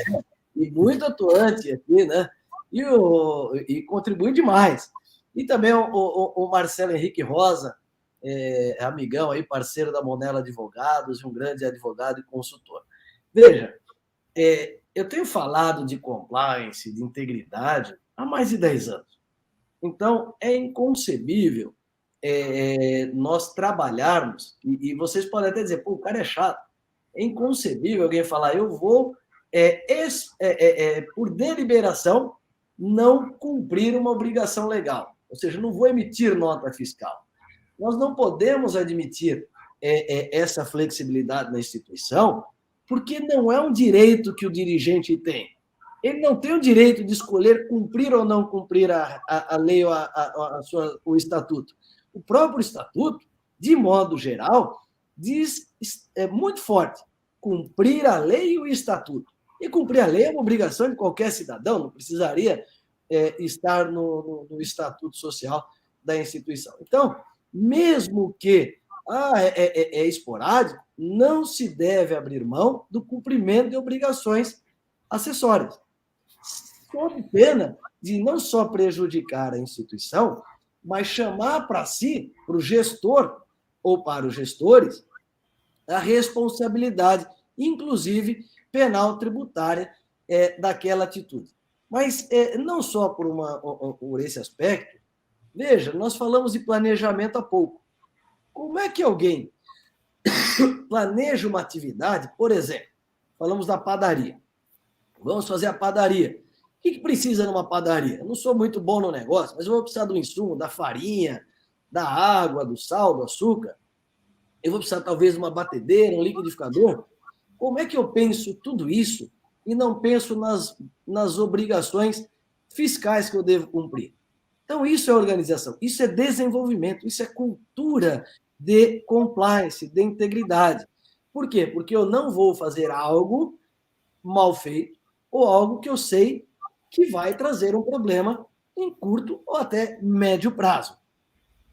E muito atuante aqui, né? E contribui demais. E também o Marcelo Henrique Rosa, amigão aí, parceiro da Monella Advogados, um grande advogado e consultor. Veja, eu tenho falado de compliance, de integridade, há mais de 10 anos. Então, é inconcebível nós trabalharmos, e vocês podem até dizer, pô, o cara é chato. É inconcebível alguém falar, eu vou, por deliberação, não cumprir uma obrigação legal. Ou seja, não vou emitir nota fiscal. Nós não podemos admitir essa flexibilidade na instituição, porque não é um direito que o dirigente tem. Ele não tem o direito de escolher cumprir ou não cumprir a lei ou o estatuto. O próprio estatuto, de modo geral, diz muito forte, cumprir a lei e o estatuto. E cumprir a lei é uma obrigação de qualquer cidadão, não precisaria estar no estatuto social da instituição. Então, mesmo que esporádico, não se deve abrir mão do cumprimento de obrigações acessórias, sob pena de não só prejudicar a instituição, mas chamar para si, para o gestor ou para os gestores, a responsabilidade, inclusive penal tributária, daquela atitude. Mas não só por esse aspecto, veja, nós falamos de planejamento há pouco. Como é que alguém planeja uma atividade, por exemplo, falamos da padaria. Vamos fazer a padaria. O que precisa numa padaria? Eu não sou muito bom no negócio, mas eu vou precisar do insumo, da farinha, da água, do sal, do açúcar. Eu vou precisar, talvez, de uma batedeira, um liquidificador. Como é que eu penso tudo isso e não penso nas obrigações fiscais que eu devo cumprir? Então, isso é organização, isso é desenvolvimento, isso é cultura de compliance, de integridade. Por quê? Porque eu não vou fazer algo mal feito ou algo que eu sei que vai trazer um problema em curto ou até médio prazo.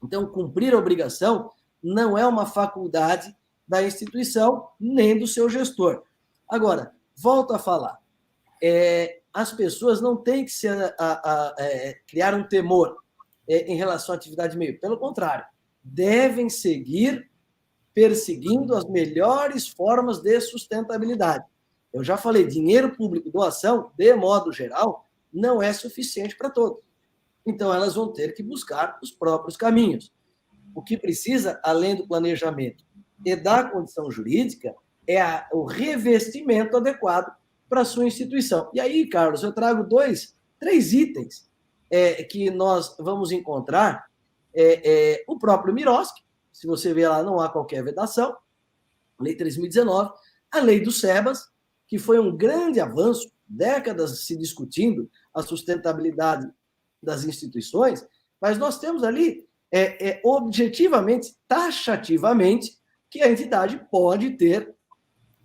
Então, cumprir a obrigação não é uma faculdade da instituição nem do seu gestor. Agora, volto a falar, as pessoas não têm que criar um temor em relação à atividade meio. Pelo contrário, devem seguir perseguindo as melhores formas de sustentabilidade. Eu já falei, dinheiro público, doação, de modo geral, não é suficiente para todos. Então, elas vão ter que buscar os próprios caminhos. O que precisa, além do planejamento e da condição jurídica, é o revestimento adequado para a sua instituição. E aí, Carlos, eu trago 3 itens que nós vamos encontrar. O próprio MIROSC, se você ver lá, não há qualquer vedação, Lei 3.019, a Lei do SEBAS, que foi um grande avanço, décadas se discutindo a sustentabilidade das instituições, mas nós temos ali, objetivamente, taxativamente, que a entidade pode ter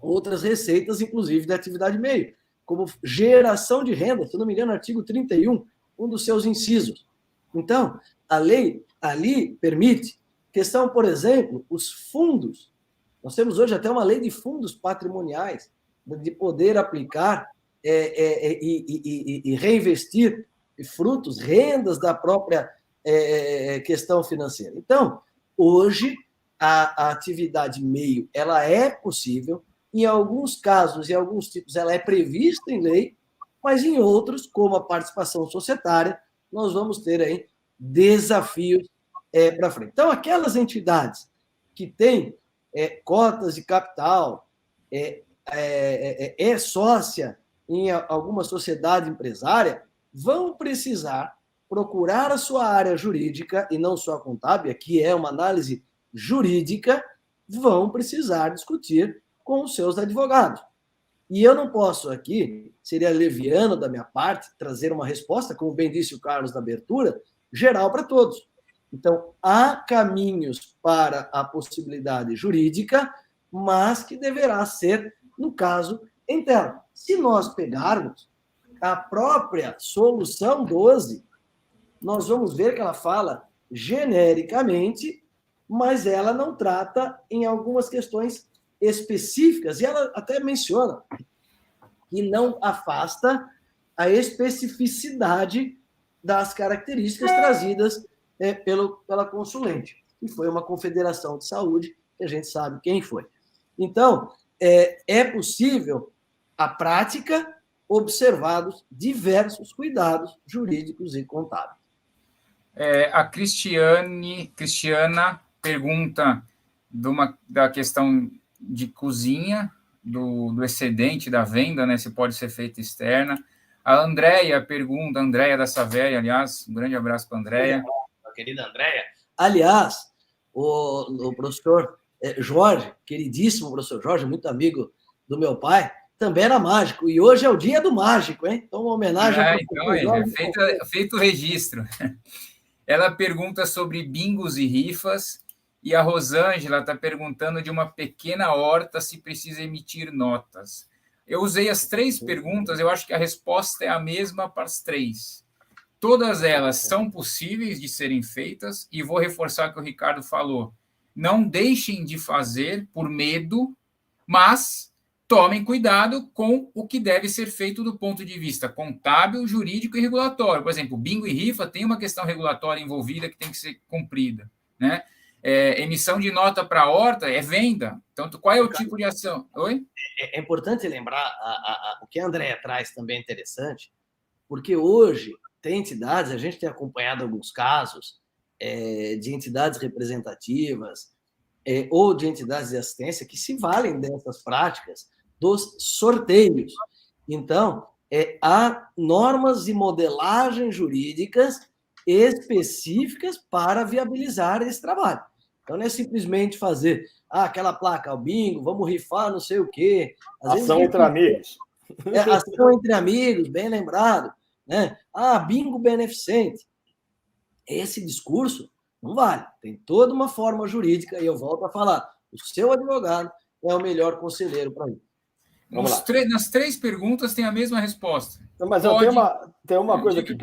outras receitas, inclusive da atividade meio, como geração de renda, se não me engano, artigo 31, um dos seus incisos. Então, a lei ali permite, questão, por exemplo, os fundos, nós temos hoje até uma lei de fundos patrimoniais, de poder aplicar e reinvestir frutos, rendas da própria questão financeira. Então, hoje, a atividade meio, ela é possível, Em alguns casos e alguns tipos ela é prevista em lei, mas em outros, como a participação societária, nós vamos ter aí desafios para frente. Então, aquelas entidades que têm cotas de capital, sócia em alguma sociedade empresária, vão precisar procurar a sua área jurídica, e não só a contábil, que é uma análise jurídica, vão precisar discutir com os seus advogados. E eu não posso aqui, seria leviano da minha parte, trazer uma resposta, como bem disse o Carlos na abertura, geral para todos. Então, há caminhos para a possibilidade jurídica, mas que deverá ser, no caso, interno. Se nós pegarmos a própria solução 12, nós vamos ver que ela fala genericamente, mas ela não trata em algumas questões específicas, e ela até menciona que não afasta a especificidade das características trazidas pela consulente, que foi uma confederação de saúde, que a gente sabe quem foi. Então, é possível a prática, observados diversos cuidados jurídicos e contábeis. A Cristiana pergunta da questão de cozinha, do excedente da venda, né, se pode ser feita externa. A Andréia pergunta, Andréia da Savéria, aliás, um grande abraço para a Andréia. A querida Andréia. Aliás, o professor Jorge, queridíssimo professor Jorge, muito amigo do meu pai, também era mágico, e hoje é o dia do mágico, hein? Então, uma homenagem ao professor Jorge. Feito o registro. Ela pergunta sobre bingos e rifas, e a Rosângela está perguntando de uma pequena horta se precisa emitir notas. Eu usei as 3 perguntas, eu acho que a resposta é a mesma para as 3. Todas elas são possíveis de serem feitas, e vou reforçar o que o Ricardo falou. Não deixem de fazer por medo, mas tomem cuidado com o que deve ser feito do ponto de vista contábil, jurídico e regulatório. Por exemplo, bingo e rifa tem uma questão regulatória envolvida que tem que ser cumprida, né? Emissão de nota para a horta é venda. Então, qual é o tipo de ação? Oi? É importante lembrar o que a Andréia traz também é interessante, porque hoje tem entidades, a gente tem acompanhado alguns casos de entidades representativas ou de entidades de assistência que se valem dessas práticas dos sorteios. Então, há normas e modelagens jurídicas específicas para viabilizar esse trabalho. Então, não é simplesmente fazer aquela placa, o bingo, vamos rifar não sei o quê. Ação entre amigos. Ação entre amigos, bem lembrado. Né? Bingo beneficente. Esse discurso não vale. Tem toda uma forma jurídica, e eu volto a falar, o seu advogado é o melhor conselheiro para isso. Nas 3 perguntas tem a mesma resposta. Não, mas tem uma coisa aqui,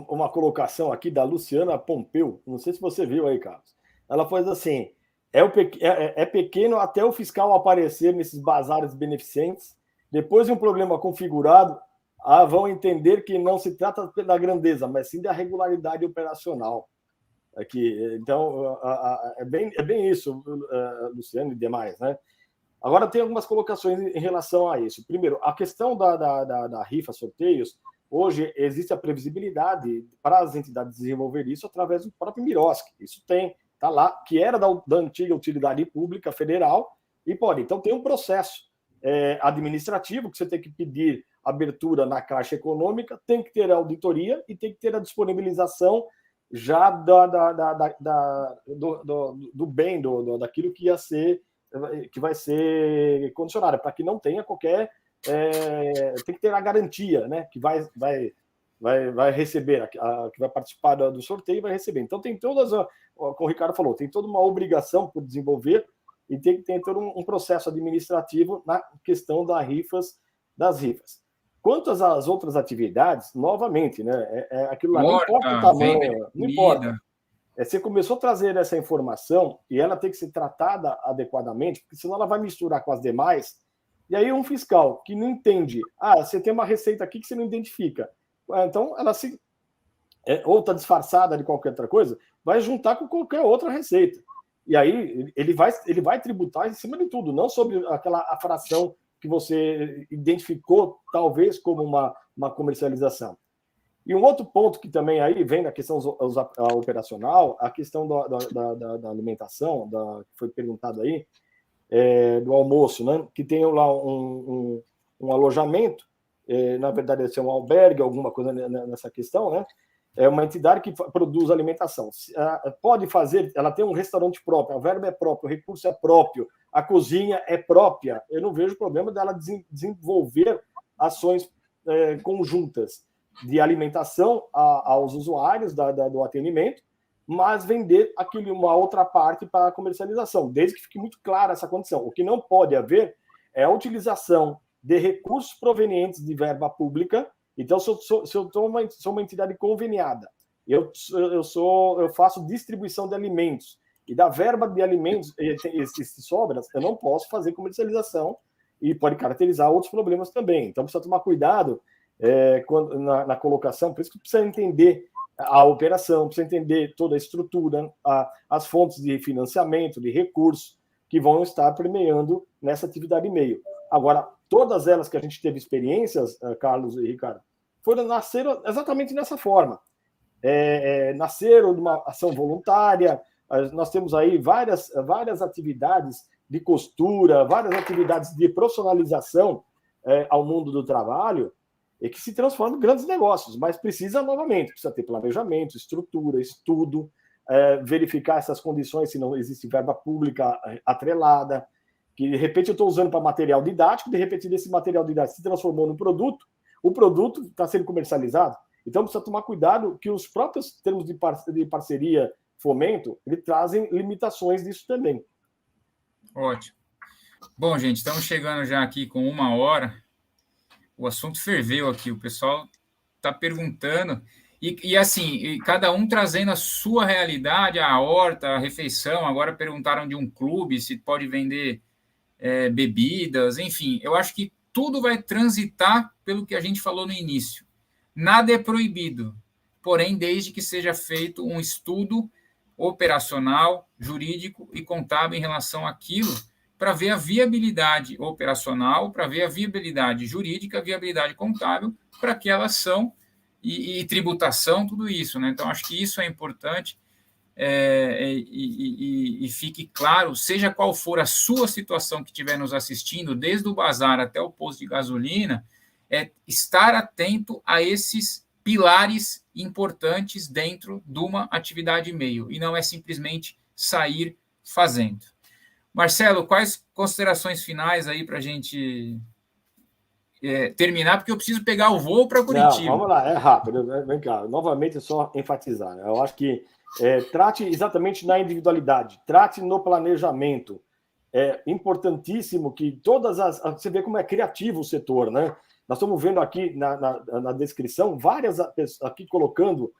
uma colocação aqui da Luciana Pompeu, não sei se você viu aí, Carlos. Ela faz assim, é pequeno até o fiscal aparecer nesses bazares beneficentes, depois de um problema configurado, vão entender que não se trata da grandeza, mas sim da regularidade operacional. Então, é bem isso, Luciano e demais, né? Agora, tem algumas colocações em relação a isso. Primeiro, a questão da rifa, sorteios, hoje existe a previsibilidade para as entidades desenvolver isso através do próprio Mirosk. Isso está lá, que era da antiga utilidade pública federal, e pode. Então, tem um processo administrativo que você tem que pedir abertura na Caixa Econômica, tem que ter a auditoria e tem que ter a disponibilização já do bem, daquilo que vai ser condicionado, para que não tenha qualquer... tem que ter a garantia, né, que vai receber, que vai participar do sorteio e vai receber. Então, tem todas, como o Ricardo falou, tem toda uma obrigação por desenvolver e tem que ter todo um processo administrativo na questão das rifas. Quanto às outras atividades, novamente, né, aquilo lá não importa o tamanho, não importa. Você começou a trazer essa informação e ela tem que ser tratada adequadamente, porque senão ela vai misturar com as demais. E aí um fiscal que não entende, você tem uma receita aqui que você não identifica. Então, ela ou está disfarçada de qualquer outra coisa, vai juntar com qualquer outra receita. E aí ele vai tributar em cima de tudo, não sobre a fração que você identificou, talvez, como uma comercialização. E um outro ponto que também aí vem na questão operacional, a questão da alimentação, que foi perguntado aí, do almoço, né? Que tem lá um alojamento, na verdade, é um albergue, alguma coisa nessa questão, né? É uma entidade que produz alimentação. Pode fazer, ela tem um restaurante próprio, a verba é própria, o recurso é próprio, a cozinha é própria. Eu não vejo problema dela desenvolver ações conjuntas de alimentação aos usuários do atendimento, mas vender uma outra parte para a comercialização, desde que fique muito clara essa condição. O que não pode haver é a utilização de recursos provenientes de verba pública. Então, se eu sou uma entidade conveniada, eu faço distribuição de alimentos, e da verba de alimentos, esses sobras, eu não posso fazer comercialização, e pode caracterizar outros problemas também. Então, precisa tomar cuidado na colocação, por isso que precisa entender a operação, precisa entender toda a estrutura, as fontes de financiamento, de recursos, que vão estar permeando nessa atividade e-mail. Agora, todas elas que a gente teve experiências, Carlos e Ricardo, nasceram exatamente nessa forma. Nasceram de uma ação voluntária. Nós temos aí várias atividades de costura, várias atividades de profissionalização ao mundo do trabalho, e que se transformam em grandes negócios, mas precisa ter planejamento, estrutura, estudo, verificar essas condições, se não existe verba pública atrelada, que de repente eu estou usando para material didático, de repente desse material didático se transformou num produto, o produto está sendo comercializado. Então precisa tomar cuidado que os próprios termos de parceria, fomento, eles trazem limitações disso também. Ótimo. Bom, gente, estamos chegando já aqui com 1 hora. O assunto ferveu aqui, o pessoal está perguntando. E assim, cada um trazendo a sua realidade, a horta, a refeição. Agora perguntaram de um clube, se pode vender bebidas, enfim. Eu acho que tudo vai transitar pelo que a gente falou no início. Nada é proibido, porém, desde que seja feito um estudo operacional, jurídico e contábil em relação àquilo, para ver a viabilidade operacional, para ver a viabilidade jurídica, a viabilidade contábil para aquela ação e tributação, tudo isso, né? Então, acho que isso é importante e fique claro, seja qual for a sua situação que estiver nos assistindo, desde o bazar até o posto de gasolina, estar atento a esses pilares importantes dentro de uma atividade e-mail, e não é simplesmente sair fazendo. Marcelo, quais considerações finais aí para a gente terminar, porque eu preciso pegar o voo para Curitiba. Não, vamos lá, é rápido. Vem cá, novamente é só enfatizar. Né? Eu acho que trate exatamente na individualidade, trate no planejamento. É importantíssimo que todas você vê como é criativo o setor, né? Nós estamos vendo aqui na descrição várias aqui colocando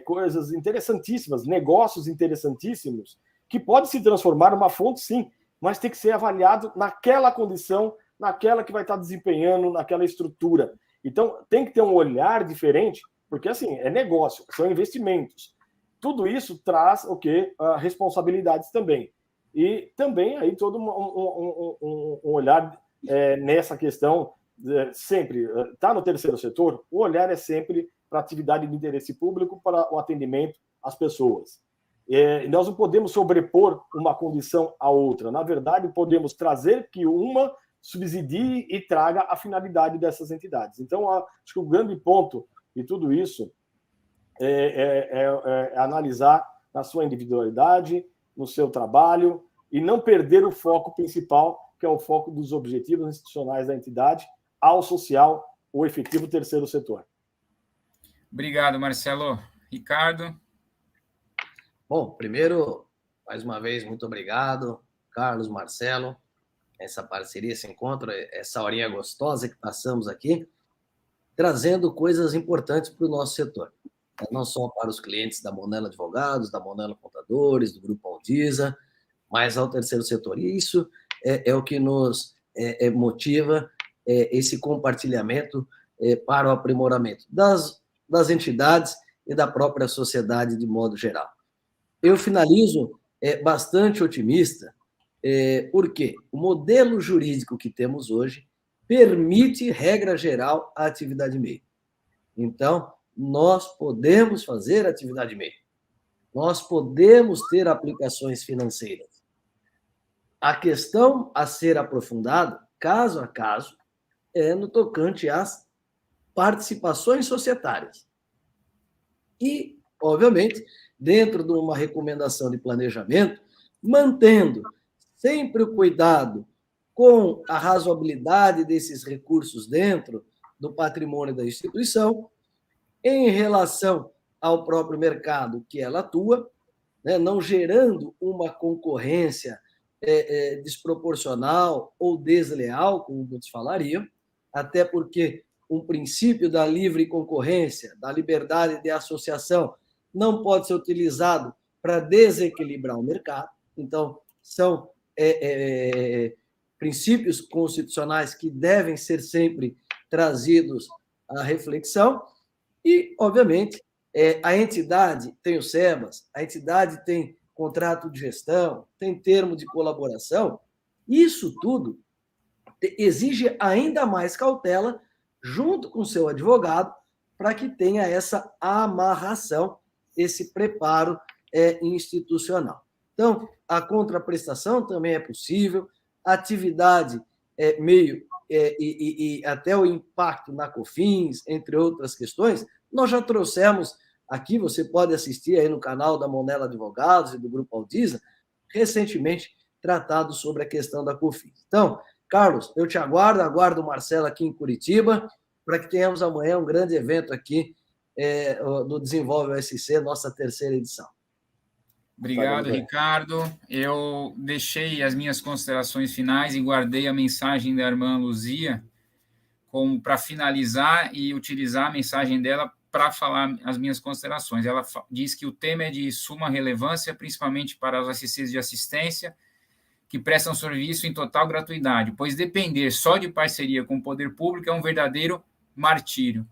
coisas interessantíssimas, negócios interessantíssimos, que pode se transformar numa fonte, sim, mas tem que ser avaliado naquela condição, naquela que vai estar desempenhando, naquela estrutura. Então, tem que ter um olhar diferente, porque, assim, é negócio, são investimentos. Tudo isso traz o quê? Responsabilidades também. E também aí todo um olhar nessa questão, sempre, está no terceiro setor, o olhar é sempre para a atividade de interesse público, para o atendimento às pessoas. Nós não podemos sobrepor uma condição à outra. Na verdade, podemos trazer que uma subsidie e traga a finalidade dessas entidades. Então, acho que o grande ponto de tudo isso é analisar na sua individualidade, no seu trabalho, e não perder o foco principal, que é o foco dos objetivos institucionais da entidade, ao social, o efetivo terceiro setor. Obrigado, Marcelo. Ricardo? Bom, primeiro, mais uma vez, muito obrigado, Carlos, Marcelo, essa parceria, esse encontro, essa horinha gostosa que passamos aqui, trazendo coisas importantes para o nosso setor. Não só para os clientes da Monelo Advogados, da Monelo Contadores, do Grupo Aldisa, mas ao terceiro setor. E isso é o que nos motiva esse compartilhamento para o aprimoramento das entidades e da própria sociedade de modo geral. Eu finalizo bastante otimista, porque o modelo jurídico que temos hoje permite, regra geral, a atividade MEI. Então, nós podemos fazer atividade MEI. Nós podemos ter aplicações financeiras. A questão a ser aprofundada, caso a caso, é no tocante às participações societárias. E, obviamente, dentro de uma recomendação de planejamento, mantendo sempre o cuidado com a razoabilidade desses recursos dentro do patrimônio da instituição, em relação ao próprio mercado que ela atua, né, não gerando uma concorrência desproporcional ou desleal, como muitos falariam, até porque um princípio da livre concorrência, da liberdade de associação, não pode ser utilizado para desequilibrar o mercado. Então, são princípios constitucionais que devem ser sempre trazidos à reflexão. E, obviamente, a entidade tem o SEBAS, a entidade tem contrato de gestão, tem termo de colaboração. Isso tudo exige ainda mais cautela junto com o seu advogado para que tenha essa amarração, esse preparo institucional. Então, a contraprestação também é possível, a atividade meio e até o impacto na COFINS, entre outras questões, nós já trouxemos aqui, você pode assistir aí no canal da Monella Advogados e do Grupo Aldiza, recentemente tratado sobre a questão da COFINS. Então, Carlos, eu te aguardo o Marcelo aqui em Curitiba, para que tenhamos amanhã um grande evento aqui do Desenvolve OSC, nossa terceira edição. Obrigado, Ricardo. Eu deixei as minhas considerações finais e guardei a mensagem da irmã Luzia como para finalizar e utilizar a mensagem dela para falar as minhas considerações. Ela diz que o tema é de suma relevância, principalmente para os ACCs de assistência, que prestam serviço em total gratuidade, pois depender só de parceria com o poder público é um verdadeiro martírio.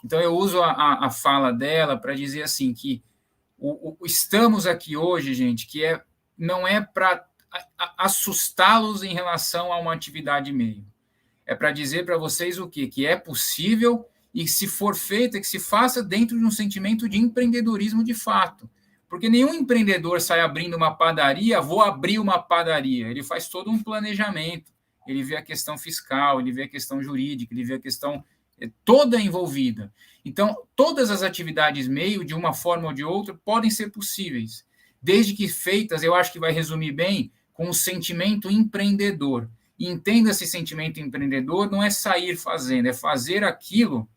Então, eu uso a fala dela para dizer assim, que estamos aqui hoje, gente, que não é para assustá-los em relação a uma atividade MEI. É para dizer para vocês o quê? Que é possível e, se for feita, que se faça dentro de um sentimento de empreendedorismo de fato. Porque nenhum empreendedor sai abrindo uma padaria, vou abrir uma padaria. Ele faz todo um planejamento, ele vê a questão fiscal, ele vê a questão jurídica, ele vê a questão toda envolvida. Então, todas as atividades MEI, de uma forma ou de outra, podem ser possíveis, desde que feitas, eu acho que vai resumir bem, com o sentimento empreendedor. E entenda esse sentimento empreendedor, não é sair fazendo, é fazer aquilo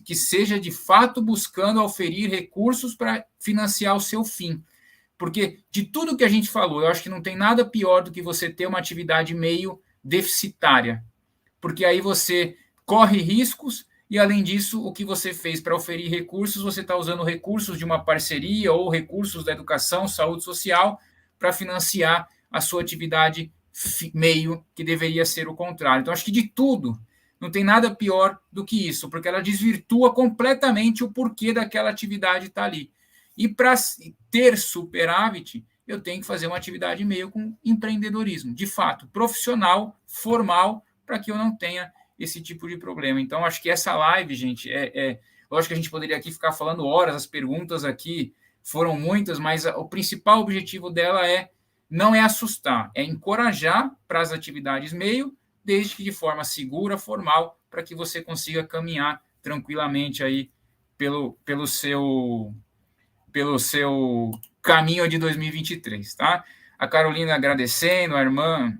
que seja de fato buscando oferir recursos para financiar o seu fim. Porque de tudo que a gente falou, eu acho que não tem nada pior do que você ter uma atividade meio deficitária. Porque aí você corre riscos e, além disso, o que você fez para oferir recursos, você está usando recursos de uma parceria ou recursos da educação, saúde social, para financiar a sua atividade meio, que deveria ser o contrário. Então, acho que de tudo, não tem nada pior do que isso, porque ela desvirtua completamente o porquê daquela atividade estar ali. E para ter superávit, eu tenho que fazer uma atividade meio com empreendedorismo, de fato, profissional, formal, para que eu não tenha esse tipo de problema. Então, acho que essa live, gente, lógico que a gente poderia aqui ficar falando horas, as perguntas aqui foram muitas, mas o principal objetivo dela não é assustar, é encorajar para as atividades meio, desde que de forma segura, formal, para que você consiga caminhar tranquilamente aí pelo seu caminho de 2023, tá? A Carolina agradecendo, a irmã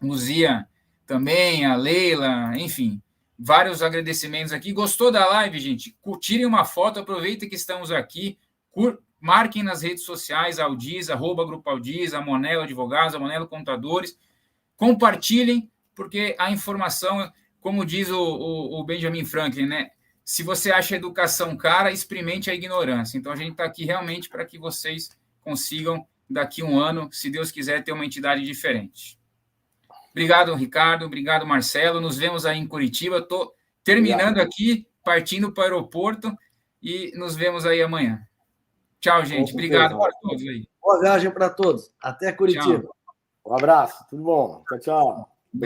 Luzia também, a Leila, enfim, vários agradecimentos aqui. Gostou da live, gente? Tirem uma foto, aproveitem que estamos aqui, marquem nas redes sociais, Aldiza, @Grupo Aldiza, a Monella Advogados, a Monella Contadores, compartilhem, porque a informação, como diz o Benjamin Franklin, né? Se você acha a educação cara, experimente a ignorância. Então, a gente está aqui realmente para que vocês consigam, daqui a um ano, se Deus quiser, ter uma entidade diferente. Obrigado, Ricardo. Obrigado, Marcelo. Nos vemos aí em Curitiba. Estou terminando aqui, partindo para o aeroporto, e nos vemos aí amanhã. Tchau, gente. Obrigado para todos aí. Boa viagem para todos. Até Curitiba. Tchau. Um abraço. Tudo bom. Tchau, tchau.